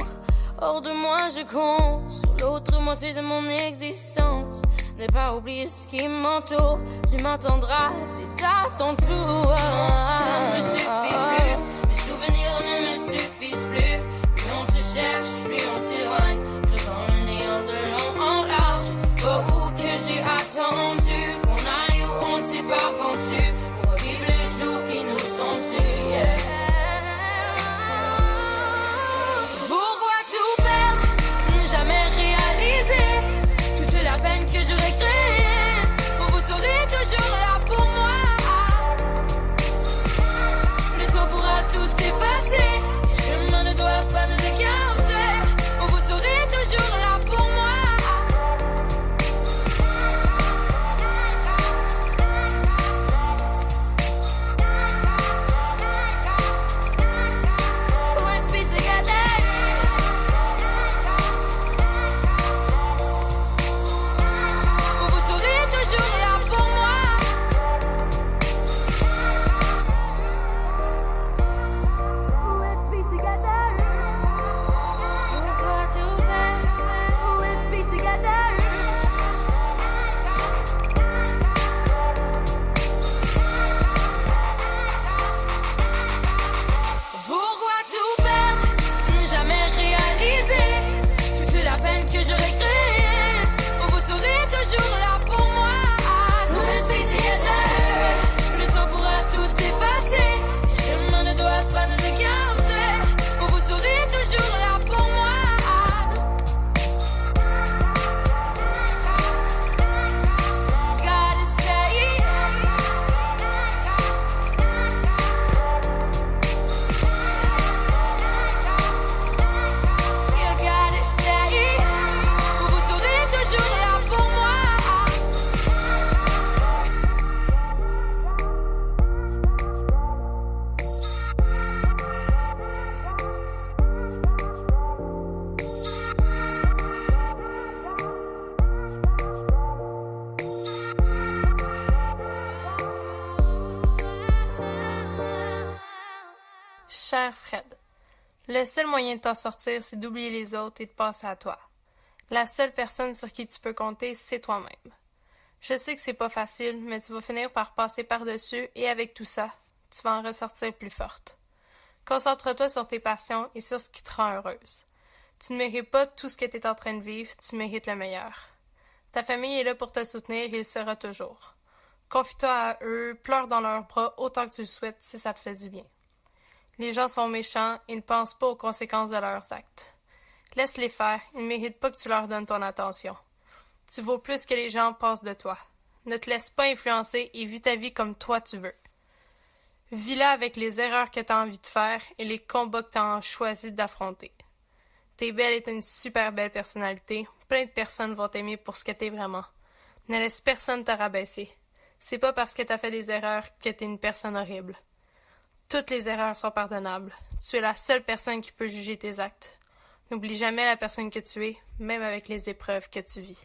Hors de moi je compte sur l'autre moitié de mon existence. Ne pas oublier ce qui m'entoure. Tu m'attendras, c'est à ton tour. Ça ne me suffit plus, mes souvenirs ne me suffisent plus. Plus on se cherche, plus on s'éloigne, creusant le néant de long en large. Oh, où que j'ai attendu, qu'on aille où on ne s'est pas rendu, pour revivre les jours qui nous sont dus, yeah. Pourquoi tout perdre, ne jamais réaliser toute la peine que j'aurais créée? Vous serez toujours là pour moi. Le temps pourra tout effacer, les chemins ne doivent pas nous écarter. Vous serez toujours là pour moi. Cher Fred, le seul moyen de t'en sortir, c'est d'oublier les autres et de passer à toi. La seule personne sur qui tu peux compter, c'est toi-même. Je sais que c'est pas facile, mais tu vas finir par passer par-dessus et avec tout ça, tu vas en ressortir plus forte. Concentre-toi sur tes passions et sur ce qui te rend heureuse. Tu ne mérites pas tout ce que tu es en train de vivre, tu mérites le meilleur. Ta famille est là pour te soutenir et il sera toujours. Confie-toi à eux, pleure dans leurs bras autant que tu le souhaites si ça te fait du bien. Les gens sont méchants et ne pensent pas aux conséquences de leurs actes. Laisse-les faire, ils ne méritent pas que tu leur donnes ton attention. Tu vaux plus que les gens pensent de toi. Ne te laisse pas influencer et vis ta vie comme toi tu veux. Vis-la avec les erreurs que tu as envie de faire et les combats que tu as choisi d'affronter. T'es belle et t'as une super belle personnalité. Plein de personnes vont t'aimer pour ce que t'es vraiment. Ne laisse personne te rabaisser. C'est pas parce que t'as fait des erreurs que t'es une personne horrible. Toutes les erreurs sont pardonnables. Tu es la seule personne qui peut juger tes actes. N'oublie jamais la personne que tu es, même avec les épreuves que tu vis.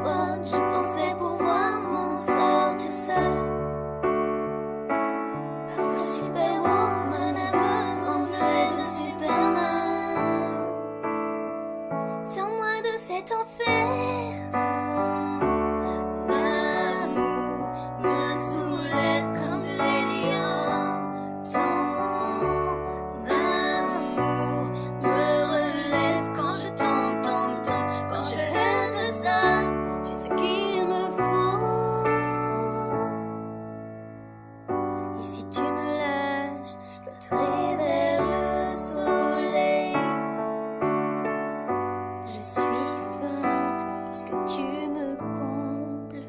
forte, je pensais pouvoir m'en sortir seule. Parfois Superwoman a besoin de l'aide de Superman. Sors-moi de cet enfer. Ton amour me soulève comme de l'hélium. Ton amour me relève quand je tombe, tombe, tombe. Quand je rêve de ça, tu sais ce qu'il me faut. Et si tu me lâches, je dois tourner vers le soleil. Je suis forte parce que tu me combles.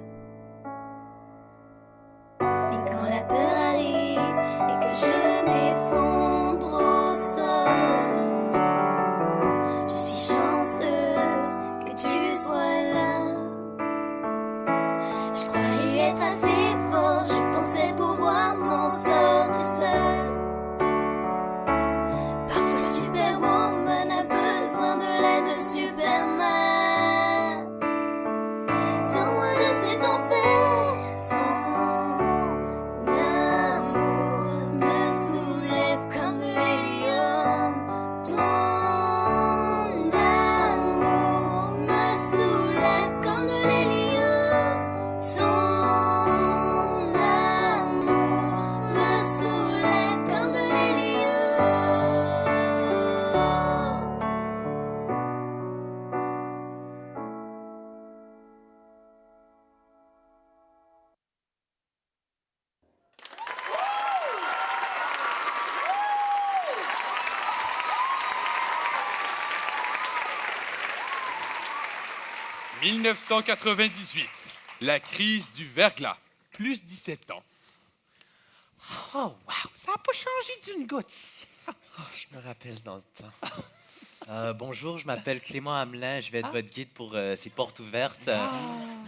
Et quand la peur arrive et que je m'effondre au sol, je suis chanceuse que tu sois là. Je croyais être assez fort, je pensais pouvoir m'en sortir seule. Parfois Superwoman a besoin de l'aide de Superman. Sors-moi de cet enfer. Son amour me soulève comme de l'hélium. Ton amour me soulève comme de l'hélium. Ton amour me soulève comme de l'hélium. « 1998, la crise du verglas, plus 17 ans. Oh, wow! Ça n'a pas changé d'une goutte. Je me rappelle dans le temps. Bonjour, je m'appelle Clément Hamelin. Je vais être votre guide pour ces portes ouvertes.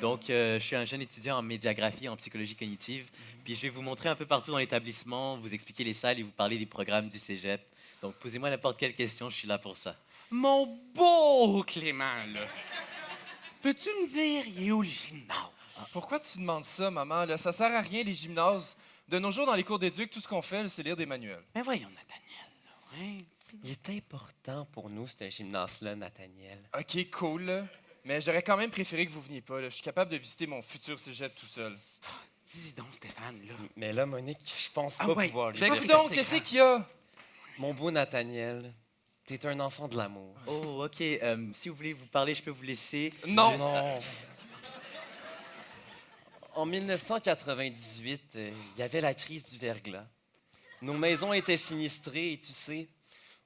Donc, je suis un jeune étudiant en médiagraphie et en psychologie cognitive. Puis, je vais vous montrer un peu partout dans l'établissement, vous expliquer les salles et vous parler des programmes du cégep. Donc, posez-moi n'importe quelle question, je suis là pour ça. Mon beau Clément, là. Peux-tu me dire, il est où le gymnase? Pourquoi tu demandes ça, maman? Là, ça sert à rien, les gymnases. De nos jours, dans les cours d'éduc, tout ce qu'on fait, là, c'est lire des manuels. Mais voyons, Nathaniel. Là, ouais. Il est important pour nous, ce gymnase-là, Nathaniel. OK, cool, là. Mais j'aurais quand même préféré que vous veniez pas. Là. Je suis capable de visiter mon futur cégep tout seul. Dis donc, Stéphane, là. Mais là, Monique, je pense pas ouais. pouvoir lui Check dire. donc, qu'est-ce qu'il y a? Mon beau Nathaniel, t'es un enfant de l'amour. Oh, OK. Si vous voulez vous parler, je peux vous laisser. Non! Non. En 1998, il y avait la crise du verglas. Nos maisons étaient sinistrées et tu sais,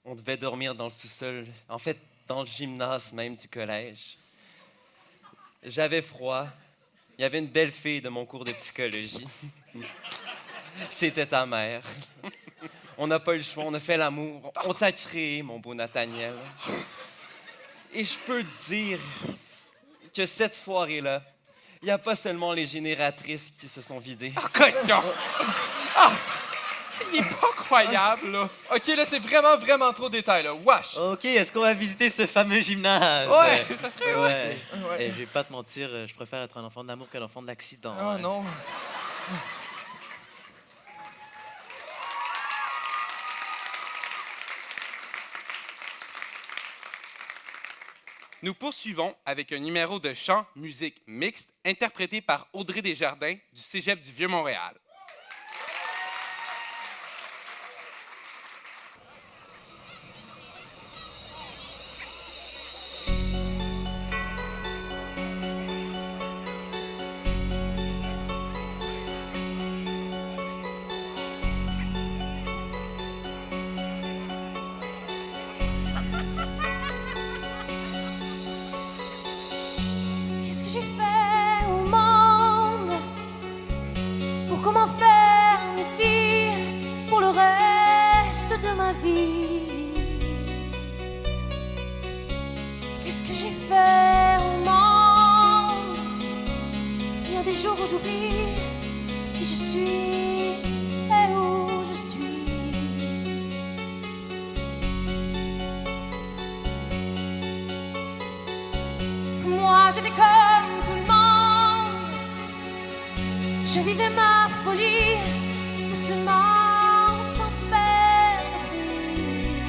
on devait dormir dans le sous-sol, en fait, dans le gymnase même du collège. J'avais froid. Il y avait une belle fille de mon cours de psychologie. C'était ta mère. On n'a pas eu le choix, on a fait l'amour. On t'a créé, mon beau Nathaniel. Et je peux te dire que cette soirée-là, il n'y a pas seulement les génératrices qui se sont vidées. Ah, cochon! Ah! Il est pas croyable, là. OK, là, c'est vraiment, vraiment trop de détails, là. Wesh! OK, est-ce qu'on va visiter ce fameux gymnase? Ouais, ça serait ouais. Ouais. Et je vais pas te mentir, je préfère être un enfant d'amour qu'un enfant d'accident. Ah, non. Nous poursuivons avec un numéro de chant musique mixte interprété par Audrey Desjardins du Cégep du Vieux-Montréal. Qu'est-ce que j'ai fait au monde? Pour comment faire ici pour le reste de ma vie? Qu'est-ce que j'ai fait au monde? Il y a des jours où j'oublie qui je suis et où je suis. Moi j'étais comme Je vivais ma folie doucement, sans faire de bruit.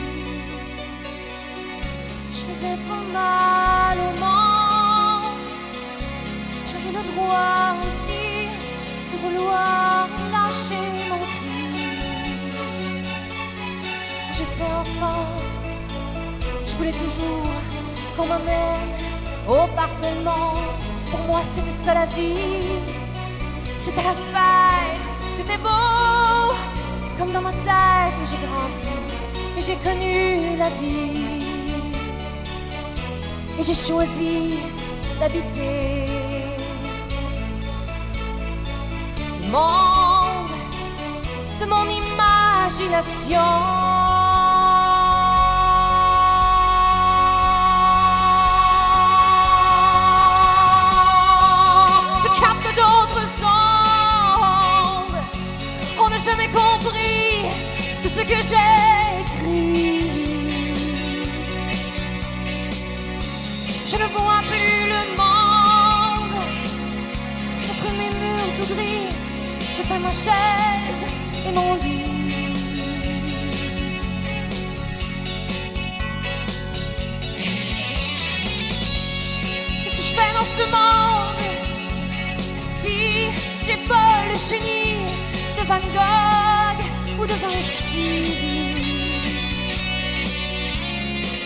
Je faisais pas mal au monde. J'avais le droit aussi de vouloir lâcher mon cri. J'étais enfant, je voulais toujours qu'on m'amène au parc Belmont. Pour moi, c'était ça la vie. C'était la fête, c'était beau, comme dans ma tête, mais j'ai grandi, et j'ai connu la vie, et j'ai choisi d'habiter le monde de mon imagination. Jamais compris tout ce que j'ai écrit. Je ne vois plus le monde contre mes murs tout gris. Je peins ma chaise et mon lit. Qu'est-ce que je fais dans ce monde si j'ai pas le génie de Van Gogh ou de Vinci?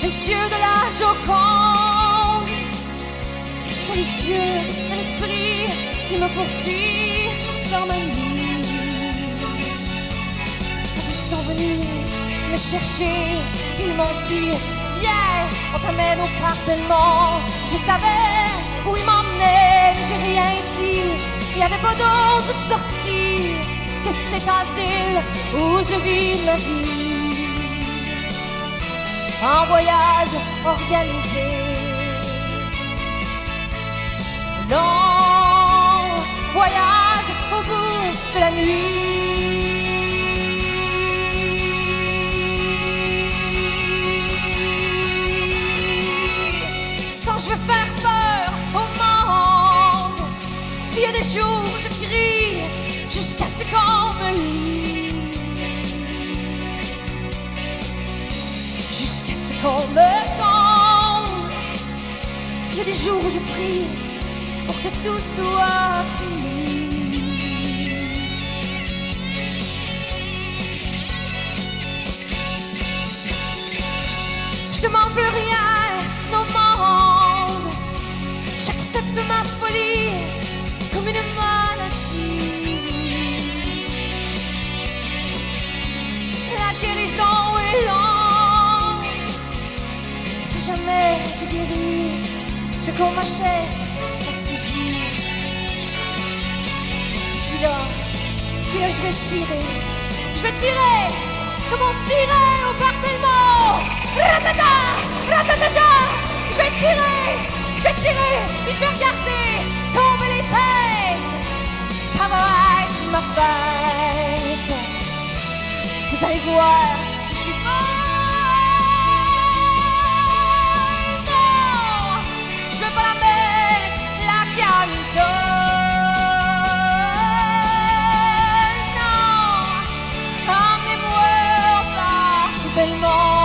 Les yeux de la Joconde sont les yeux de l'esprit qui me poursuit dans ma nuit. Quand ils sont venus me chercher, ils m'ont dit: viens, on t'amène au parc Belmont. Je savais où ils m'emmenaient, mais j'ai rien dit. Il n'y avait pas d'autre sortie que cet asile où je vis ma vie, un voyage organisé, long voyage au bout de la nuit. Quand je veux faire peur au monde, il y a des jours où je crie jusqu'à ce qu'on me lit, jusqu'à ce qu'on me tombe. Il y a des jours où je prie pour que tout soit fini. Je demande plus rien au monde. J'accepte ma folie comme une maladie. La guérison est lente. Si jamais je guéris, je qu'on m'achète un fusil. Puis là, je vais tirer. Je vais tirer comme on tirait au parc Belmont. Ratata, ratatata. Je vais tirer, puis je vais regarder tomber les têtes. Ça va être ma fête. Vous allez voir si je suis folle. Non, je veux pas la mettre, la camisole. Non, emmenez-moi au parc Belmont.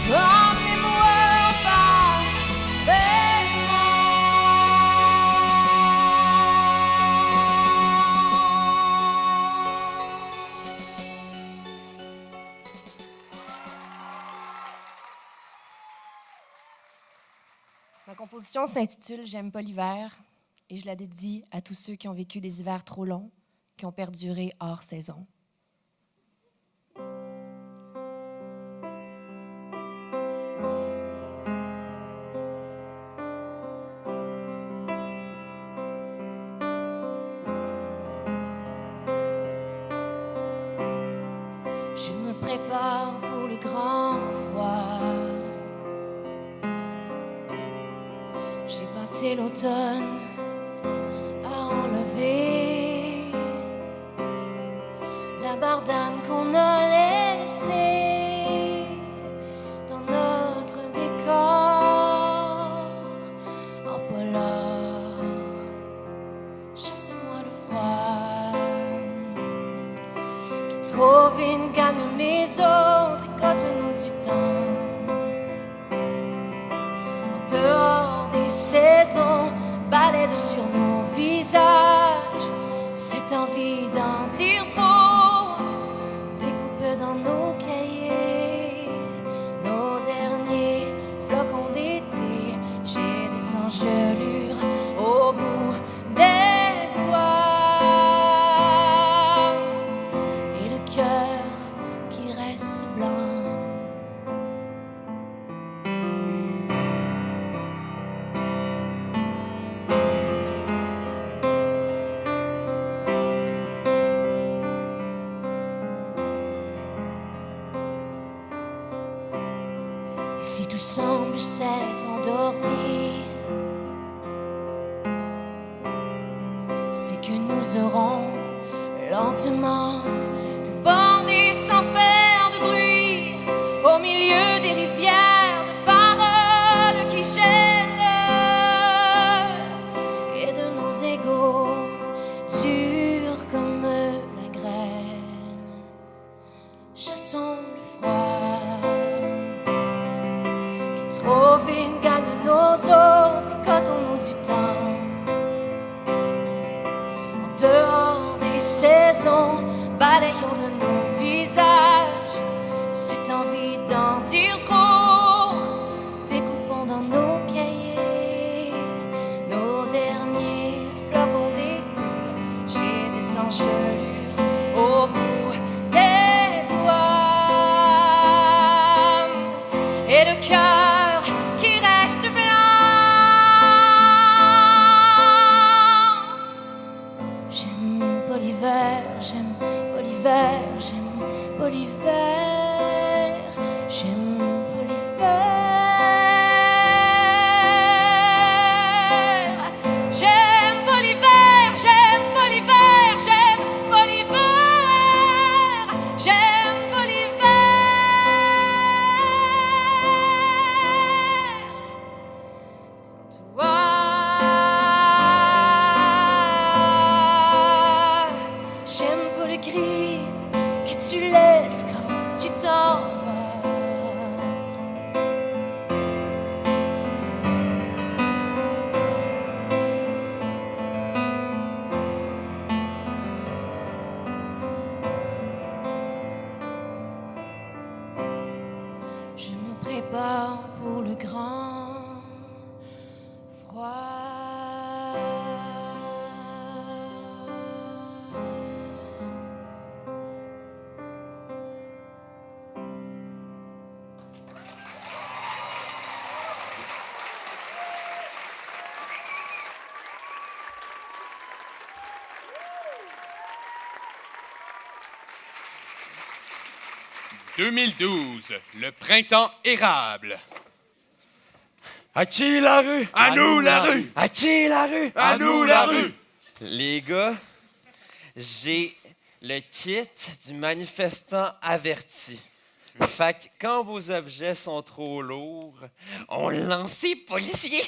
Emmenez-moi au parc Belmont. Ma composition s'intitule J'aime pas l'hiver et je la dédie à tous ceux qui ont vécu des hivers trop longs, qui ont perduré hors saison. Je me prépare pour le grand froid. J'ai passé l'automne à enlever la bardane qu'on a laissée dans notre décor en polar. Dehors des saisons balayent sur nos visages. Cette envie d'en dire trop découpe dans nos cahiers nos derniers flocons d'été. J'ai des engelures au bout des doigts et le cœur qui reste blanc. Et si tout semble s'être endormi, c'est que nous aurons lentement tout bandé sans faire de bruit au milieu des rivières de paroles qui gèlent et de nos égaux durs comme la graine. Chassons le froid qui trop vite gagne nos autres et cotons-nous du temps. En dehors des saisons, balayons de nos visages cette envie d'en dire trop. Découpons dans nos cahiers nos derniers flocons d'été. J'ai des engelures au bout des doigts et le cœur qui reste blanc. J'aime pas l'hiver, j'aime pas l'hiver, j'aime pas l'hiver, j'aime pas l'hiver. J'aime pas l'hiver, j'aime pas l'hiver, j'aime pas l'hiver, j'aime pas l'hiver. Sans toi, j'aime pas le cri que tu laisses quand tu t'en vas. Je me prépare pour le grand froid. « 2012, le printemps érable. À qui la rue? À nous la rue! À qui la rue? À nous la rue! Les gars, j'ai le kit du manifestant averti. Fait que quand vos objets sont trop lourds, on lance les policiers.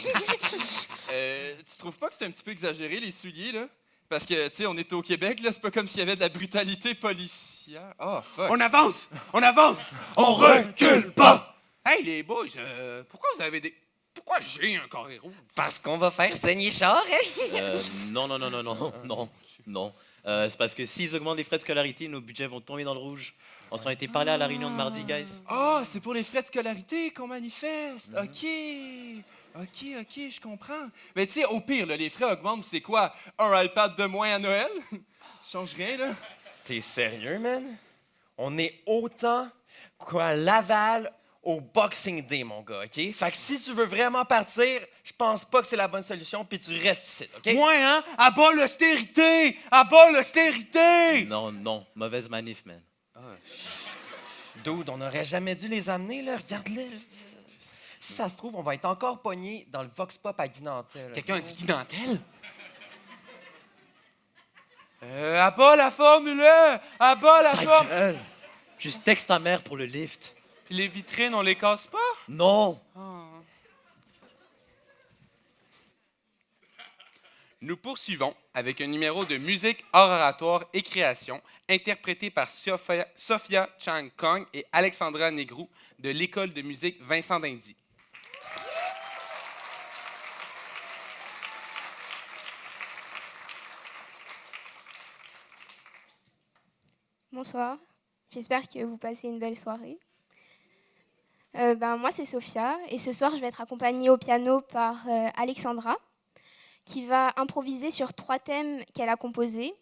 Tu trouves pas que c'est un petit peu exagéré, les souliers, là? Parce que, tu sais, on est au Québec, là, c'est pas comme s'il y avait de la brutalité policière. Oh, fuck. On avance! On avance! On recule pas! Hey, les boys, pourquoi vous avez des... Pourquoi j'ai un carré rouge? Parce qu'on va faire saigner Char, hein? Non. C'est parce que s'ils augmentent les frais de scolarité, nos budgets vont tomber dans le rouge. On s'en a été parlé à la réunion de mardi, guys. Ah, c'est pour les frais de scolarité qu'on manifeste. OK, je comprends. Mais tu sais, au pire, là, les frais augmentent, c'est quoi? Un iPad de moins à Noël? Change rien, là. T'es sérieux, man? On est autant qu'à Laval au Boxing Day, mon gars, OK? Fait que si tu veux vraiment partir, je pense pas que c'est la bonne solution, puis tu restes ici, OK? Moi, hein? À bas l'austérité! À bas l'austérité! Non, mauvaise manif, man. Dude, on n'aurait jamais dû les amener, là. Regarde-les. Si ça se trouve, on va être encore pognés dans le Vox Pop à Guy Nantel. Quelqu'un a dit Guy Nantel? À bas la formule! À bas la Ta formule! gueule! Juste texte ta mère pour le lift. Puis les vitrines, on les casse pas? Non! Nous poursuivons avec un numéro de musique hors oratoire et création interprété par Sophia Chang Kong et Alexandra Negrou de l'École de musique Vincent d'Indy. Bonsoir, j'espère que vous passez une belle soirée. Moi, c'est Sophia, et ce soir, je vais être accompagnée au piano par Alexandra, qui va improviser sur 3 thèmes qu'elle a composés.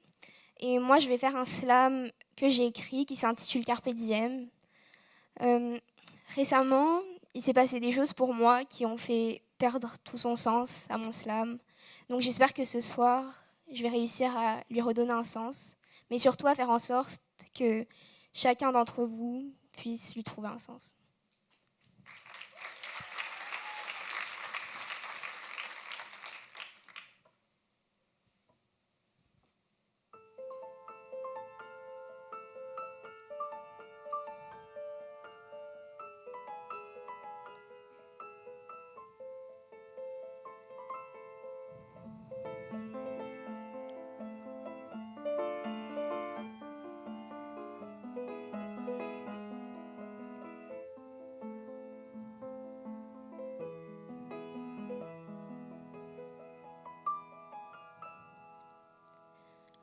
Et moi, je vais faire un slam que j'ai écrit qui s'intitule Carpe Diem. Récemment, il s'est passé des choses pour moi qui ont fait perdre tout son sens à mon slam. Donc j'espère que ce soir, je vais réussir à lui redonner un sens, mais surtout à faire en sorte que chacun d'entre vous puisse lui trouver un sens.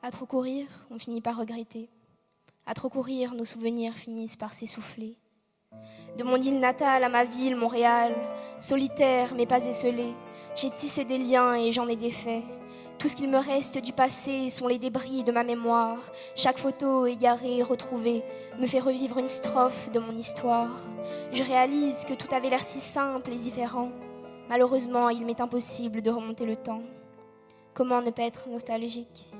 À trop courir, on finit par regretter. À trop courir, nos souvenirs finissent par s'essouffler. De mon île natale à ma ville, Montréal, solitaire mais pas esselée, j'ai tissé des liens et j'en ai défait. Tout ce qu'il me reste du passé sont les débris de ma mémoire. Chaque photo égarée, retrouvée, me fait revivre une strophe de mon histoire. Je réalise que tout avait l'air si simple et différent. Malheureusement, il m'est impossible de remonter le temps. Comment ne pas être nostalgique ?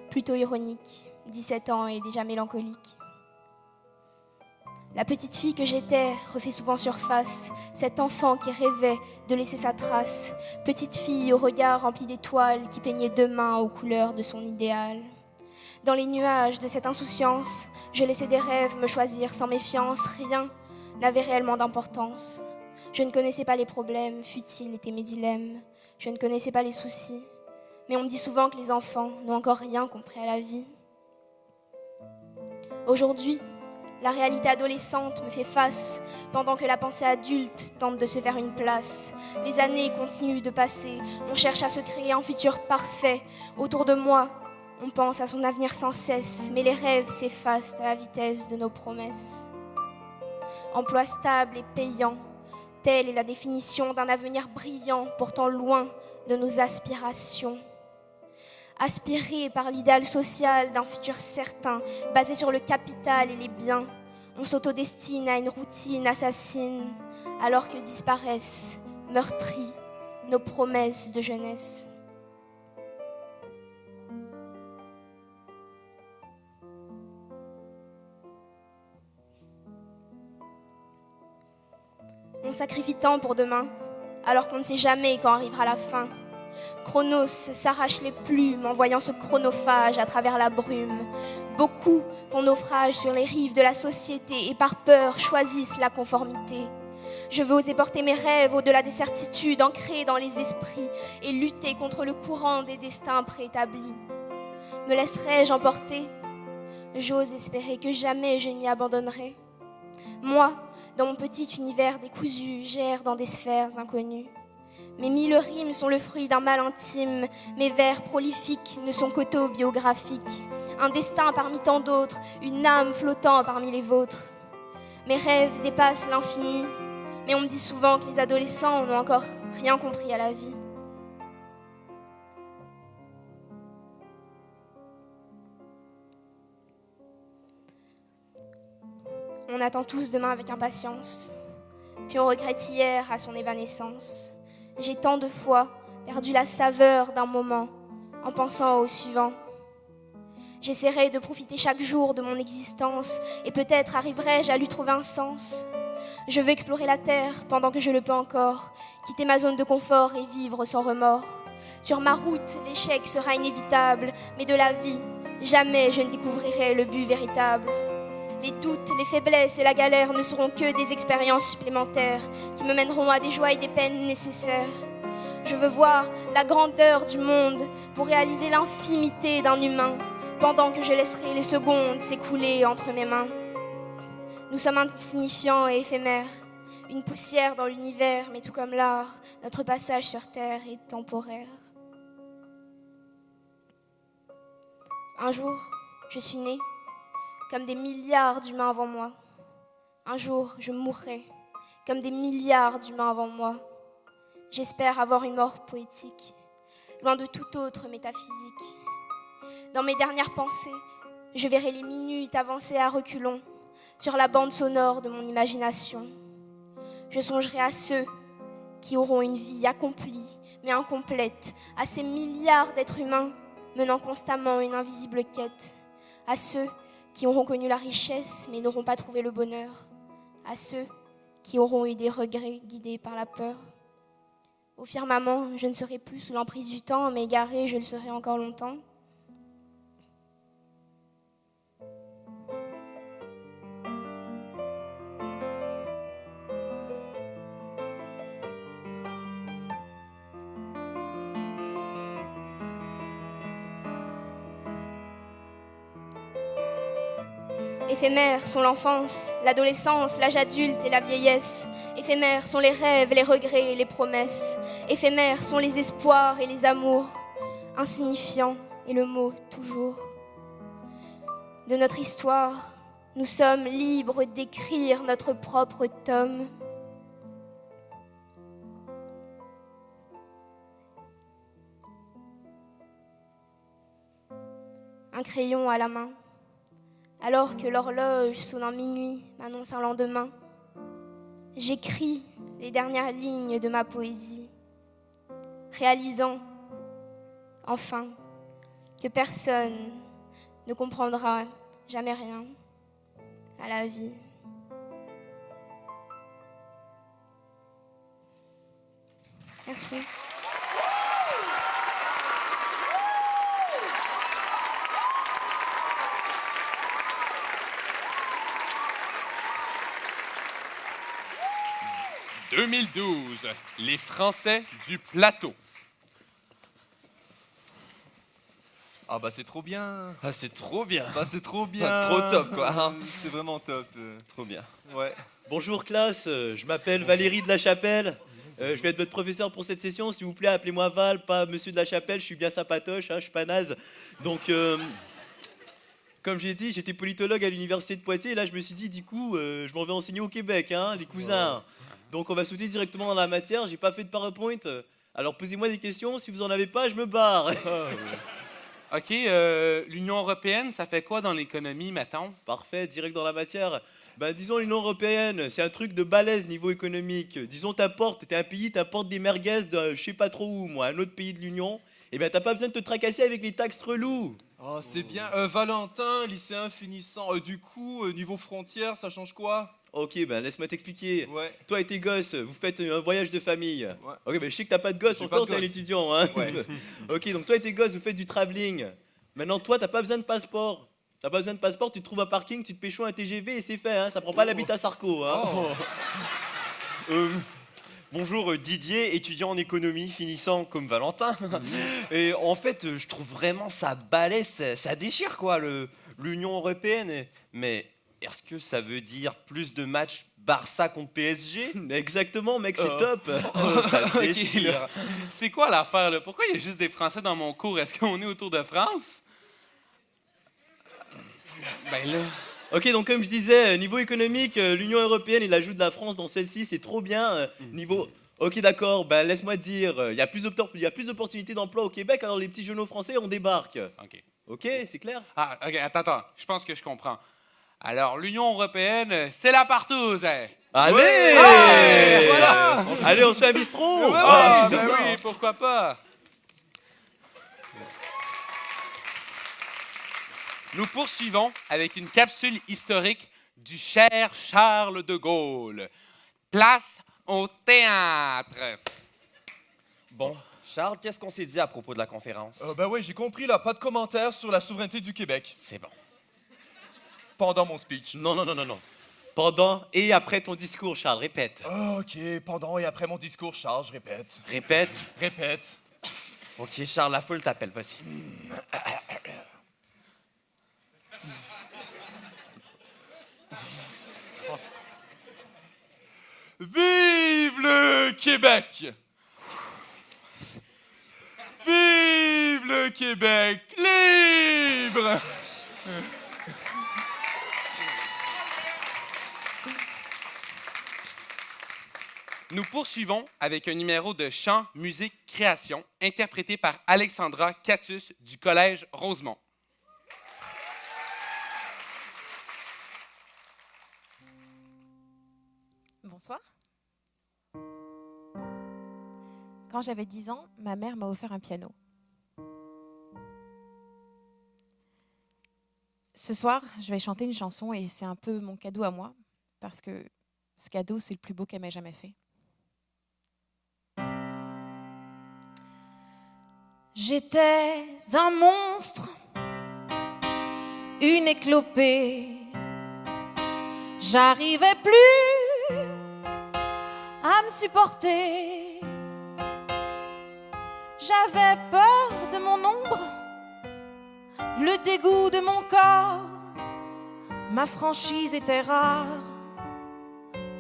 Plutôt ironique, 17 ans et déjà mélancolique. La petite fille que j'étais refait souvent surface, cet enfant qui rêvait de laisser sa trace, petite fille au regard rempli d'étoiles qui peignait demain aux couleurs de son idéal. Dans les nuages de cette insouciance, je laissais des rêves me choisir sans méfiance, rien n'avait réellement d'importance. Je ne connaissais pas les problèmes, futiles étaient mes dilemmes, je ne connaissais pas les soucis. Mais on me dit souvent que les enfants n'ont encore rien compris à la vie. Aujourd'hui, la réalité adolescente me fait face, pendant que la pensée adulte tente de se faire une place. Les années continuent de passer, on cherche à se créer un futur parfait. Autour de moi, on pense à son avenir sans cesse, mais les rêves s'effacent à la vitesse de nos promesses. Emploi stable et payant, telle est la définition d'un avenir brillant, pourtant loin de nos aspirations. Aspiré par l'idéal social d'un futur certain, basé sur le capital et les biens, on s'autodestine à une routine assassine, alors que disparaissent, meurtries, nos promesses de jeunesse. On sacrifie tant pour demain, alors qu'on ne sait jamais quand arrivera la fin. Chronos s'arrache les plumes en voyant ce chronophage à travers la brume. Beaucoup font naufrage sur les rives de la société et par peur choisissent la conformité. Je veux oser porter mes rêves au-delà des certitudes ancrées dans les esprits et lutter contre le courant des destins préétablis. Me laisserai-je emporter ? J'ose espérer que jamais je ne m'y abandonnerai. Moi, dans mon petit univers décousu, j'erre dans des sphères inconnues. Mes 1000 rimes sont le fruit d'un mal intime. Mes vers prolifiques ne sont qu'autobiographiques. Un destin parmi tant d'autres, une âme flottant parmi les vôtres. Mes rêves dépassent l'infini, mais on me dit souvent que les adolescents n'ont encore rien compris à la vie. On attend tous demain avec impatience, puis on regrette hier à son évanescence. J'ai tant de fois perdu la saveur d'un moment en pensant au suivant. J'essaierai de profiter chaque jour de mon existence et peut-être arriverai-je à lui trouver un sens. Je veux explorer la terre pendant que je le peux encore, quitter ma zone de confort et vivre sans remords. Sur ma route, l'échec sera inévitable, mais de la vie, jamais je ne découvrirai le but véritable. Les doutes, les faiblesses et la galère ne seront que des expériences supplémentaires qui me mèneront à des joies et des peines nécessaires. Je veux voir la grandeur du monde pour réaliser l'infimité d'un humain, pendant que je laisserai les secondes s'écouler entre mes mains. Nous sommes insignifiants et éphémères, une poussière dans l'univers, mais tout comme l'art, notre passage sur Terre est temporaire. Un jour, je suis née. comme des milliards d'humains avant moi. Un jour, je mourrai, comme des milliards d'humains avant moi. J'espère avoir une mort poétique, loin de toute autre métaphysique. Dans mes dernières pensées, je verrai les minutes avancer à reculons sur la bande sonore de mon imagination. Je songerai à ceux qui auront une vie accomplie, mais incomplète, à ces milliards d'êtres humains menant constamment une invisible quête, à ceux qui auront connu la richesse, mais n'auront pas trouvé le bonheur, à ceux qui auront eu des regrets guidés par la peur. Au firmament, je ne serai plus sous l'emprise du temps, mais égaré, je le serai encore longtemps. Éphémères sont l'enfance, l'adolescence, l'âge adulte et la vieillesse. Éphémères sont les rêves, les regrets et les promesses. Éphémères sont les espoirs et les amours. Insignifiant est le mot toujours. De notre histoire, nous sommes libres d'écrire notre propre tome. Un crayon à la main. Alors que l'horloge sonnant minuit m'annonce un lendemain, j'écris les dernières lignes de ma poésie, réalisant enfin que personne ne comprendra jamais rien à la vie. Merci. « 2012, les Français du plateau. » Ah bah c'est trop bien. Ah, c'est trop bien. Bah c'est trop bien. Trop top, quoi. Hein. C'est vraiment top. Trop bien. Ouais. Bonjour classe, je m'appelle Valérie de la Chapelle. Je vais être votre professeur pour cette session. S'il vous plaît, appelez-moi Val, pas Monsieur de la Chapelle. Je suis bien sympatoche, hein, je suis pas naze. Donc, comme j'ai dit, j'étais politologue à l'université de Poitiers. Et là, je me suis dit, du coup, je m'en vais enseigner au Québec, hein, les cousins. Donc, on va sauter directement dans la matière. J'ai pas fait de PowerPoint. Alors, posez-moi des questions. Si vous en avez pas, je me barre. OK, l'Union européenne, ça fait quoi dans l'économie, mettons? Parfait, direct dans la matière. Ben, disons l'Union européenne, c'est un truc de balèze niveau économique. Disons, t'es un pays, t'apportes des merguez de je sais pas trop où, moi, un autre pays de l'Union. Eh bien, t'as pas besoin de te tracasser avec les taxes relous. Oh, c'est bien. Valentin, lycéen finissant. Du coup, niveau frontière, ça change quoi? Ok, ben laisse-moi t'expliquer. Ouais. Toi et tes gosses, vous faites un voyage de famille. Ouais. Ok, ben je sais que t'as pas de gosse encore, t'es un étudiant. Hein. Ouais. Ok, donc toi et tes gosses, vous faites du travelling. Maintenant, toi, t'as pas besoin de passeport. T'as pas besoin de passeport, tu te trouves un parking, tu te pécho un TGV et c'est fait. Hein. Ça prend pas l'habitat Sarko. Hein. Oh. Bonjour Didier, étudiant en économie, finissant comme Valentin. Et en fait, je trouve vraiment ça balèze, ça déchire quoi, l'Union européenne. Mais est-ce que ça veut dire plus de matchs Barça contre PSG? Exactement, mec, c'est top. Ça Ok, déchire. là. C'est quoi l'affaire, là? Pourquoi il y a juste des Français dans mon cours? Est-ce qu'on est autour de France? Ben là... Ok, donc comme je disais, niveau économique, l'Union européenne, il ajoute la France dans celle-ci, c'est trop bien. Niveau... Ok, d'accord, ben laisse-moi te dire, il y a plus d'opportunités d'emploi au Québec, alors les petits genoux français, on débarque. Ok, c'est clair? Ah, OK, attends, je pense que je comprends. Alors, l'Union européenne, c'est la partouze, hein? Allez! Ouais, voilà! Allez, on se fait un bistrot! Ben oui, pourquoi pas? Nous poursuivons avec une capsule historique du cher Charles de Gaulle. Place au théâtre. Bon, Charles, qu'est-ce qu'on s'est dit à propos de la conférence? Ben oui, j'ai compris, là, pas de commentaires sur la souveraineté du Québec. C'est bon. Pendant mon speech. Non. Pendant et après ton discours, Charles, répète. Ok, pendant et après mon discours, Charles, je répète. Répète. Ok, Charles, la foule t'appelle, vas-y. Vive le Québec! Vive le Québec libre! Nous poursuivons avec un numéro de chant, musique, création, interprété par Alexandra Catus du Collège Rosemont. Bonsoir. Quand j'avais 10 ans, ma mère m'a offert un piano. Ce soir, je vais chanter une chanson et c'est un peu mon cadeau à moi, parce que ce cadeau, c'est le plus beau qu'elle m'ait jamais fait. J'étais un monstre, une éclopée. J'arrivais plus à me supporter. J'avais peur de mon ombre, le dégoût de mon corps. Ma franchise était rare.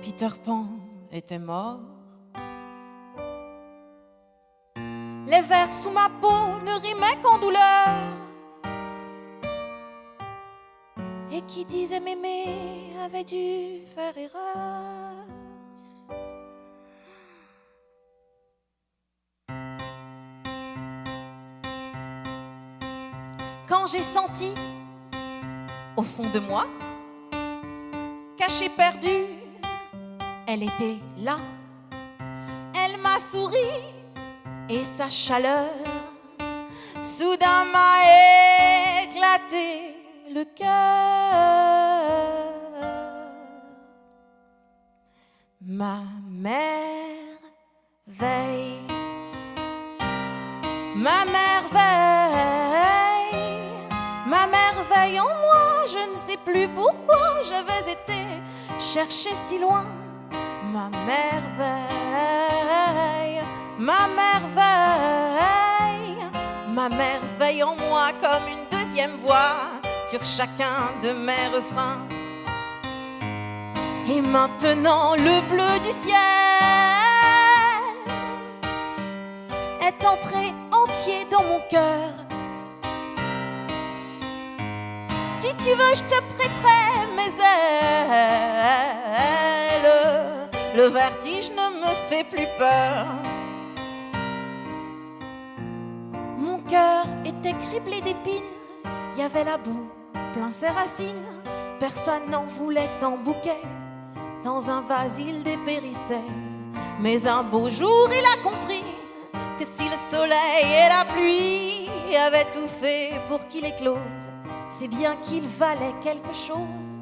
Peter Pan était mort. Les vers sous ma peau ne rimaient qu'en douleur. Et qui disait m'aimer avait dû faire erreur. Quand j'ai senti, au fond de moi, cachée, perdue, elle était là. Elle m'a souri et sa chaleur soudain m'a éclaté le cœur. Ma mère veille, ma mère veille, ma mère veille en moi. Je ne sais plus pourquoi j'avais été chercher si loin. Ma mère veille, ma mère veille, ma mère veille en moi comme une deuxième voix sur chacun de mes refrains. Et maintenant le bleu du ciel est entré entier dans mon cœur. Si tu veux, je te prêterai mes ailes. Le vertige ne me fait plus peur. Mon cœur était criblé d'épines. Il y avait la boue plein ses racines. Personne n'en voulait en bouquet. Dans un vase il dépérissait. Mais un beau jour il a compris que si le soleil et la pluie avaient tout fait pour qu'il éclose, c'est bien qu'il valait quelque chose.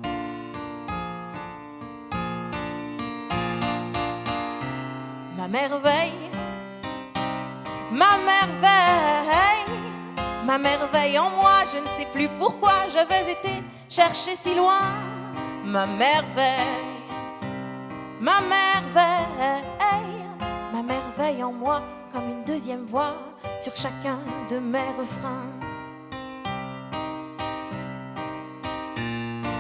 Ma merveille, ma merveille, ma merveille en moi. Je ne sais plus pourquoi j'avais été chercher si loin. Ma merveille, ma merveille, ma merveille en moi comme une deuxième voix sur chacun de mes refrains.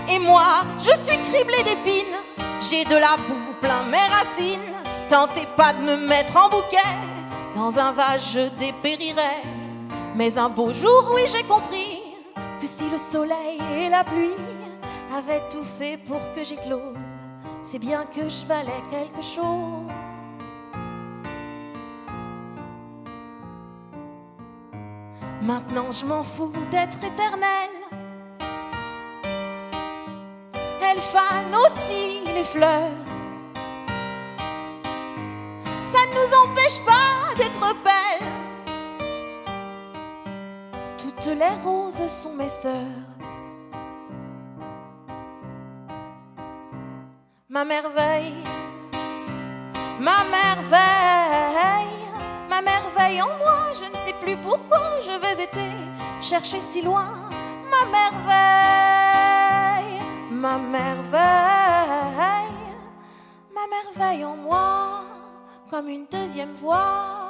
Et moi, je suis criblée d'épines, j'ai de la boue plein mes racines. Tentez pas de me mettre en bouquet, dans un vase je dépérirais. Mais un beau jour, oui, j'ai compris que si le soleil et la pluie avaient tout fait pour que j'éclose, c'est bien que je valais quelque chose. Maintenant je m'en fous d'être éternelle. Elle fane aussi les fleurs. Ça ne nous empêche pas d'être belles. Toutes les roses sont mes sœurs. Ma merveille, ma merveille, ma merveille en moi. Je ne sais plus pourquoi je vais été chercher si loin. Ma merveille, ma merveille, ma merveille en moi, comme une deuxième voix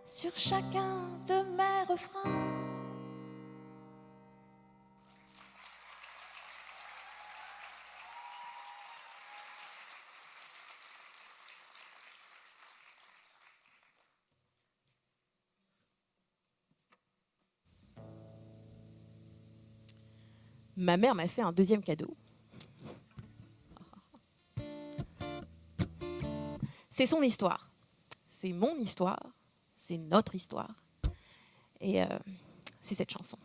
sur chacun de mes refrains. Ma mère m'a fait un deuxième cadeau. C'est son histoire. C'est mon histoire. C'est notre histoire. Et c'est cette chanson.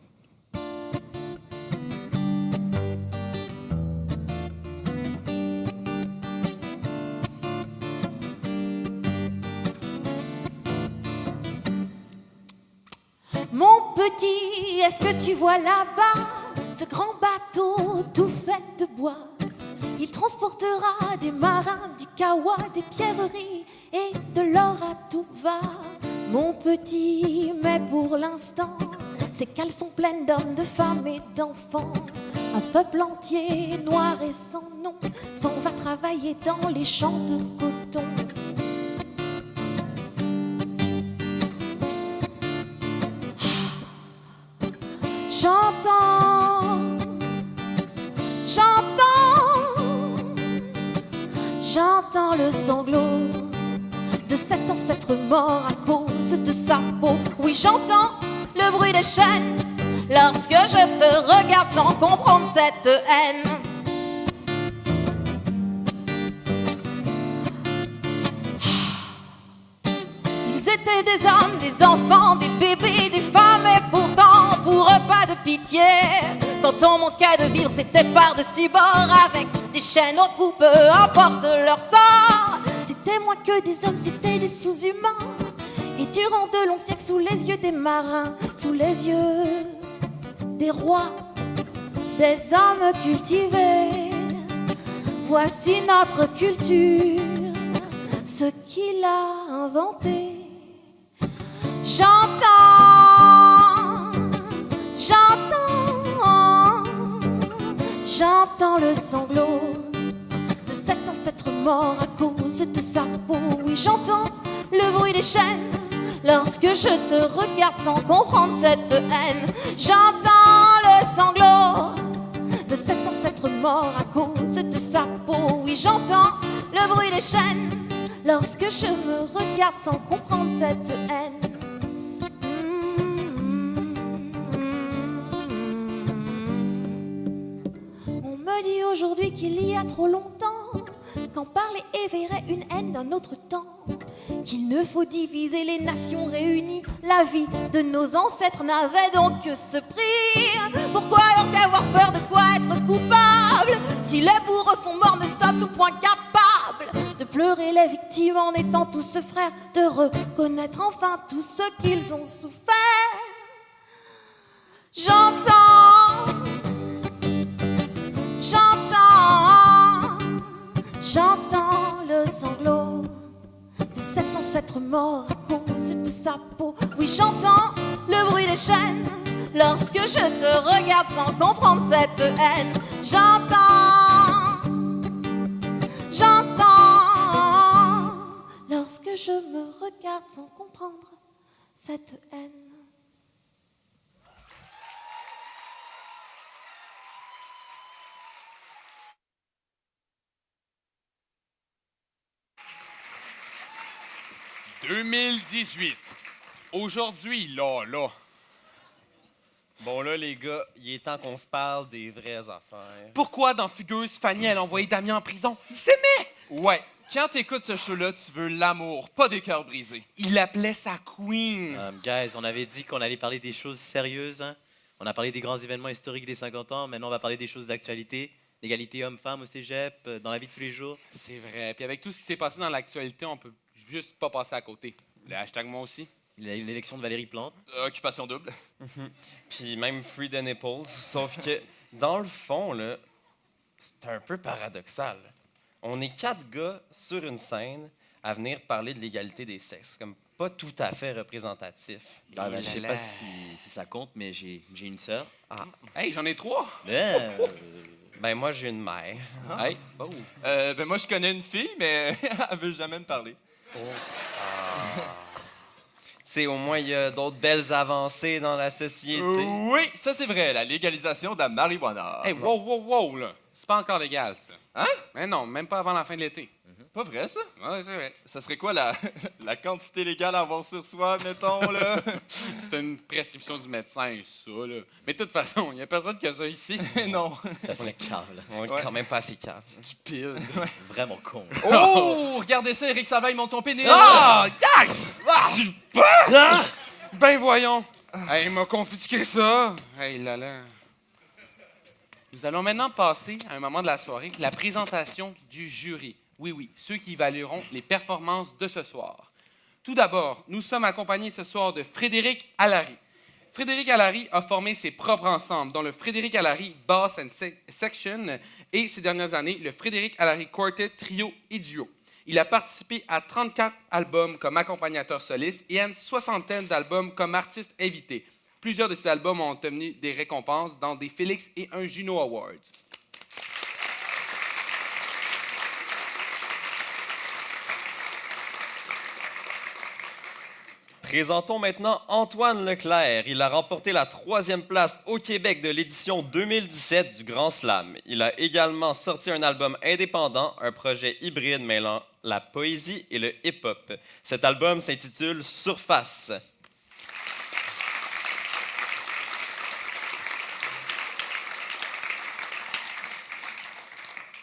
Mon petit, est-ce que tu vois là-bas ce grand bateau tout fait de bois? Il transportera des marins, du kawa, des pierreries et de l'or à tout va. Mon petit, mais pour l'instant, ces cales sont pleines d'hommes, de femmes et d'enfants. Un peuple entier, noir et sans nom, s'en va travailler dans les champs de coton. J'entends le sanglot de cet ancêtre mort à cause de sa peau. Oui, j'entends le bruit des chaînes lorsque je te regarde sans comprendre cette haine. Ils étaient des hommes, des enfants, des bébés, des femmes, et pourtant pour eux pas de pitié. Quand on manquait de vivre, c'était par-dessus bord avec des chaînes aux trous, peu importe leur sort. C'était moins que des hommes, c'était des sous-humains. Et durant de longs siècles, sous les yeux des marins, sous les yeux des rois, des hommes cultivés, voici notre culture, ce qu'il a inventé. J'entends le sanglot de cet ancêtre mort à cause de sa peau. Oui, j'entends le bruit des chaînes lorsque je te regarde sans comprendre cette haine. J'entends le sanglot de cet ancêtre mort à cause de sa peau. Oui, j'entends le bruit des chaînes lorsque je me regarde sans comprendre cette haine. On me dit aujourd'hui qu'il y a trop longtemps qu'en parler éveillerait une haine d'un autre temps, qu'il ne faut diviser les nations réunies. La vie de nos ancêtres n'avait donc que ce prix. Pourquoi donc avoir peur de quoi être coupable? Si les bourreaux sont morts, ne sommes-nous point capables de pleurer les victimes en étant tous frères, de reconnaître enfin tout ce qu'ils ont souffert? J'entends le sanglot de cet ancêtre mort à cause de sa peau. Oui, j'entends le bruit des chaînes lorsque je te regarde sans comprendre cette haine. J'entends lorsque je me regarde sans comprendre cette haine. « 2018. Aujourd'hui, là. Bon là, les gars, il est temps qu'on se parle des vraies affaires. Pourquoi dans Fugueuse, Fanny, elle a envoyé Damien en prison? Il s'aimait! Ouais. Quand t'écoutes ce show-là, tu veux l'amour, pas des cœurs brisés. Il l'appelait sa queen. Guys, on avait dit qu'on allait parler des choses sérieuses, hein? On a parlé des grands événements historiques des 50 ans. Maintenant, on va parler des choses d'actualité. L'égalité homme-femme au cégep, dans la vie de tous les jours. C'est vrai. Puis avec tout ce qui s'est passé dans l'actualité, on peut juste pas passer à côté. Le hashtag moi aussi. L'élection de Valérie Plante. Occupation double. Puis même Free the Nipples. Sauf que, dans le fond, là, c'est un peu paradoxal. On est 4 gars sur une scène à venir parler de l'égalité des sexes. Comme pas tout à fait représentatif. Ah, ben, je sais pas si ça compte, mais j'ai une sœur. Ah. Hey, j'en ai 3. Ben moi, j'ai une mère. Hey. Oh. Ben moi, je connais une fille, mais elle veut jamais me parler. Oh. C'est au moins, il y a d'autres belles avancées dans la société. Oui, ça c'est vrai, la légalisation de la marijuana. Hey, wow, là. C'est pas encore légal, ça. Hein? Mais non, même pas avant la fin de l'été. Pas vrai, ça? Ouais, c'est vrai. Ça serait quoi la quantité légale à avoir sur soi, mettons, là? C'est une prescription du médecin, ça, là. Mais de toute façon, il n'y a personne qui a ça ici. Non. On est calme, là. On est quand même pas assez calme. Stupide. Vraiment con. Oh! Regardez ça, Eric Salvaille monte son pénis! Ah! Yes! Ah! Ben voyons. Hey, il m'a confisqué ça. Hey là là. Nous allons maintenant passer à un moment de la soirée, la présentation du jury. Oui, oui, ceux qui évalueront les performances de ce soir. Tout d'abord, nous sommes accompagnés ce soir de Frédéric Allary. Frédéric Allary a formé ses propres ensembles, dont le Frédéric Allary Bass and Section et, ces dernières années, le Frédéric Allary Quartet Trio et Duo. Il a participé à 34 albums comme accompagnateur soliste et à une soixantaine d'albums comme artiste invité. Plusieurs de ces albums ont obtenu des récompenses dans des Félix et un Juno Awards. Présentons maintenant Antoine Leclerc. Il a remporté la 3e place au Québec de l'édition 2017 du Grand Slam. Il a également sorti un album indépendant, un projet hybride mêlant la poésie et le hip-hop. Cet album s'intitule Surface.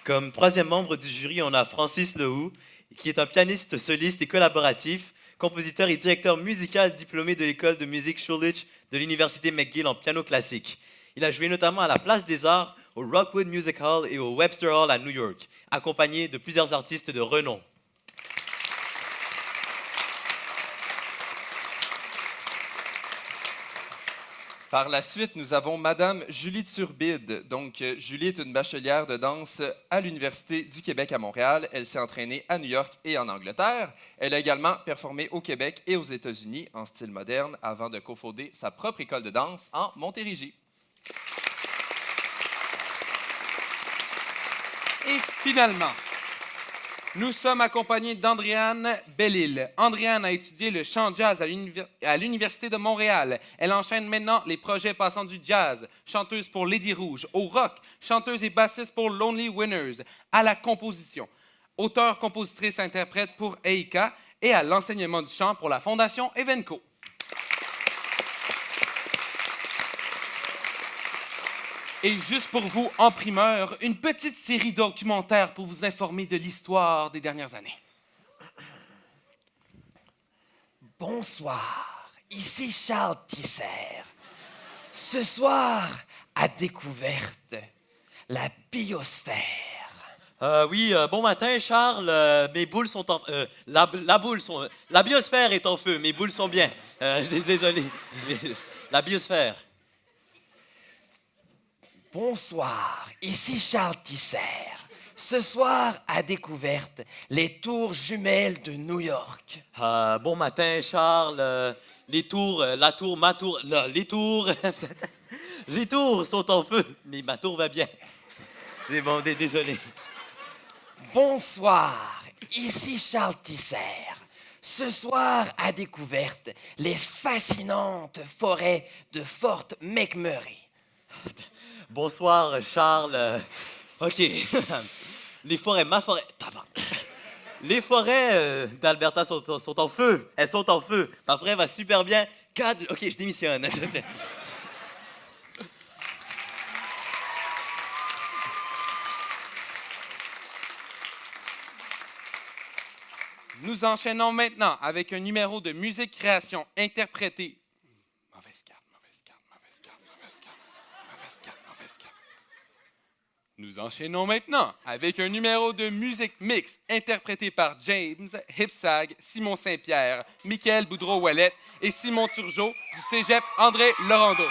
Comme troisième membre du jury, on a Francis Lehoux, qui est un pianiste soliste et collaboratif, compositeur et directeur musical diplômé de l'école de musique Schulich de l'université McGill en piano classique. Il a joué notamment à la Place des Arts, au Rockwood Music Hall et au Webster Hall à New York, accompagné de plusieurs artistes de renom. Par la suite, nous avons Madame Julie Turbide. Donc, Julie est une bachelière de danse à l'Université du Québec à Montréal. Elle s'est entraînée à New York et en Angleterre. Elle a également performé au Québec et aux États-Unis en style moderne avant de cofonder sa propre école de danse en Montérégie. Et finalement, nous sommes accompagnés d'Andréane Bellil. Andréane a étudié le chant jazz à l'Université de Montréal. Elle enchaîne maintenant les projets passant du jazz, chanteuse pour Lady Rouge, au rock, chanteuse et bassiste pour Lonely Winners, à la composition, auteure, compositrice, interprète pour EICA et à l'enseignement du chant pour la Fondation Evenco. Et juste pour vous, en primeur, une petite série documentaire pour vous informer de l'histoire des dernières années. Bonsoir, ici Charles Tisser. Ce soir, à Découverte, la biosphère. Oui, bon matin, Charles. Mes boules sont en feu. La biosphère est en feu. Mes boules sont bien. Désolé. La biosphère. Bonsoir, ici Charles Tisser. Ce soir, à Découverte, les tours jumelles de New York. Bon matin, Charles. Les tours, la tour, ma tour, les tours. Les tours sont en feu, mais ma tour va bien. C'est bon, désolé. Bonsoir, ici Charles Tisser. Ce soir, à Découverte, les fascinantes forêts de Fort McMurray. Bonsoir, Charles. OK. Les forêts, ma forêt. Les forêts d'Alberta sont en feu. Elles sont en feu. Ma forêt va super bien. OK, je démissionne. Nous enchaînons maintenant avec un numéro de musique création interprété. Mauvaise carte. Nous enchaînons maintenant avec un numéro de musique mixte interprété par James Hipsag, Simon Saint-Pierre, Michael Boudreau-Ouellet et Simon Turgeot du cégep André Laurando.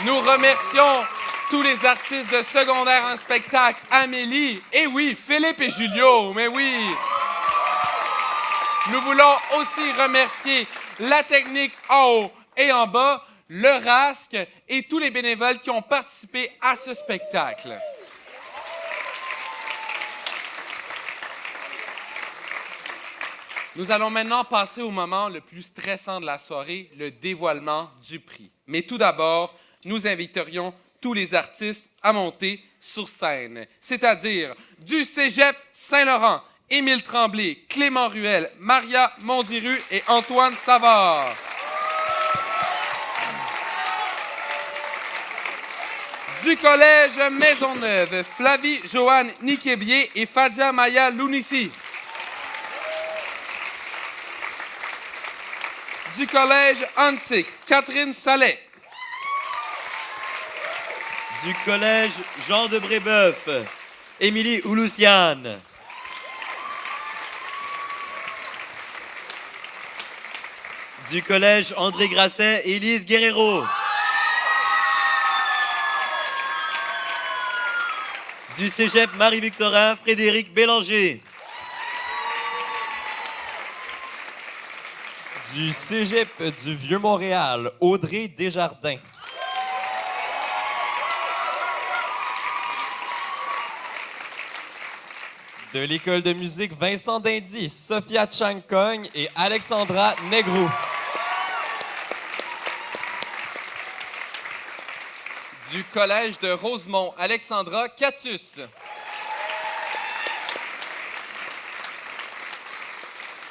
Nous remercions tous les artistes de secondaire en spectacle, Amélie, et oui, Philippe et Julio, mais oui. Nous voulons aussi remercier la technique en haut et en bas, le RASC et tous les bénévoles qui ont participé à ce spectacle. Nous allons maintenant passer au moment le plus stressant de la soirée, le dévoilement du prix. Mais tout d'abord, nous inviterions tous les artistes à monter sur scène, c'est-à-dire du Cégep Saint-Laurent, Émile Tremblay, Clément Ruel, Maria Mondiru et Antoine Savard. Du Collège Maisonneuve, Flavie Joanne Nikébier et Fadia Maya Lounissi. Du Collège Hansik, Catherine Sallet. Du Collège Jean de Brébeuf, Émilie Oulousiane. Du Collège André Grasset, Élise Guerrero. Du Cégep Marie-Victorin, Frédéric Bélanger. Du Cégep du Vieux-Montréal, Audrey Desjardins. De l'École de musique Vincent Dindy, Sophia Chang-Kong et Alexandra Negrou. Du Collège de Rosemont, Alexandra Catus.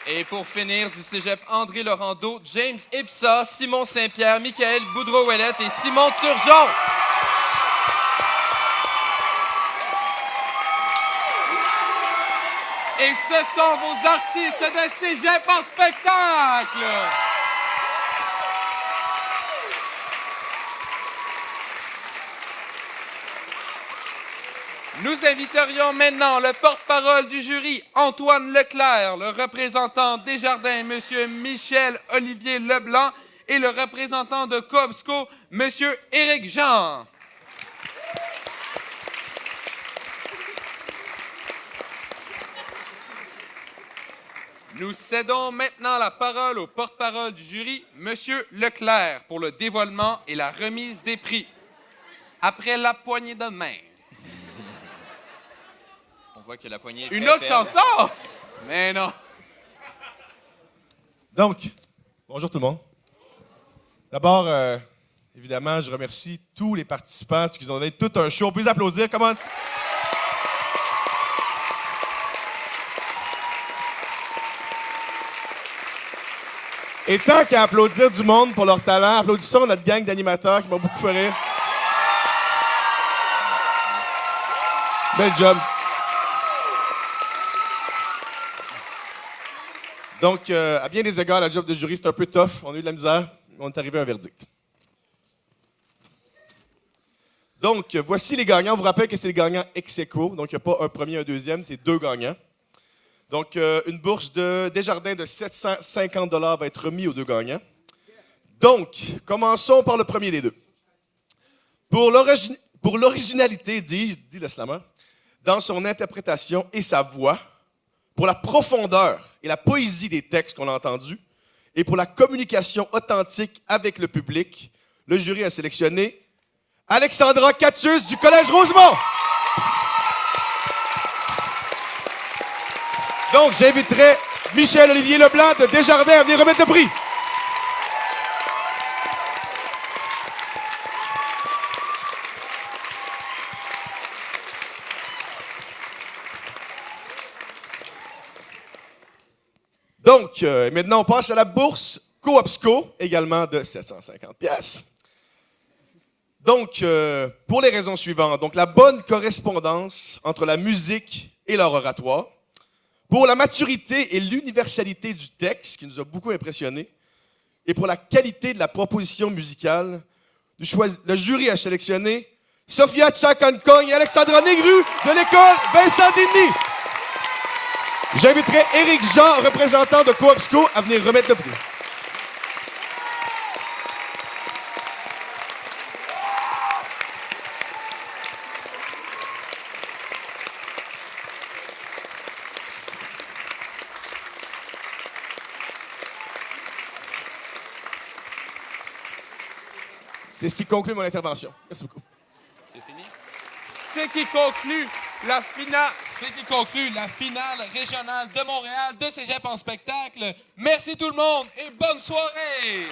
Et pour finir, du Cégep André Laurando, James Ipsa, Simon Saint-Pierre, Michael Boudreau-Ouellette et Simon Turgeon. Et ce sont vos artistes de Cégep en spectacle! Nous inviterions maintenant le porte-parole du jury, Antoine Leclerc, le représentant Desjardins, M. Michel-Olivier Leblanc, et le représentant de Coopsco, M. Éric Jean. Nous cédons maintenant la parole au porte-parole du jury, M. Leclerc, pour le dévoilement et la remise des prix. Après la poignée de main. On voit que la poignée est Une très autre faible. chanson? Mais non. Donc, bonjour tout le monde. D'abord, évidemment, je remercie tous les participants qui nous ont donné tout un show. On peut les applaudir, come on. Et tant qu'à applaudir du monde pour leur talent, applaudissons notre gang d'animateurs qui m'a beaucoup fait rire. Bel job. Donc, à bien des égards, la job de jury, c'est un peu tough. On a eu de la misère, mais on est arrivé à un verdict. Donc, voici les gagnants. On vous rappelle que c'est les gagnants ex aequo. Donc, il n'y a pas un premier et un deuxième, c'est deux gagnants. Donc, une bourse de Desjardins de 750 $ va être remise aux deux gagnants. Donc, commençons par le premier des deux. Pour l'originalité, dit le slammer, dans son interprétation et sa voix, pour la profondeur et la poésie des textes qu'on a entendus, et pour la communication authentique avec le public, le jury a sélectionné Alexandra Catus du Collège Rosemont. Donc, j'inviterai Michel-Olivier Leblanc de Desjardins à venir remettre le prix. Donc, maintenant, on passe à la bourse Coopsco, également de 750 $. Donc, pour les raisons suivantes. Donc, la bonne correspondance entre la musique et leur oratoire. Pour la maturité et l'universalité du texte, qui nous a beaucoup impressionnés. Et pour la qualité de la proposition musicale, le jury a sélectionné Sophia Chang-Kong et Alexandra Negru de l'école Vincent Dindy. J'inviterai Éric Jean, représentant de Coopsco, à venir remettre le prix. C'est ce qui conclut mon intervention. Merci beaucoup. C'est fini? C'est qui conclut la finale. C'est qui conclut la finale régionale de Montréal de Cégep en spectacle. Merci tout le monde et bonne soirée!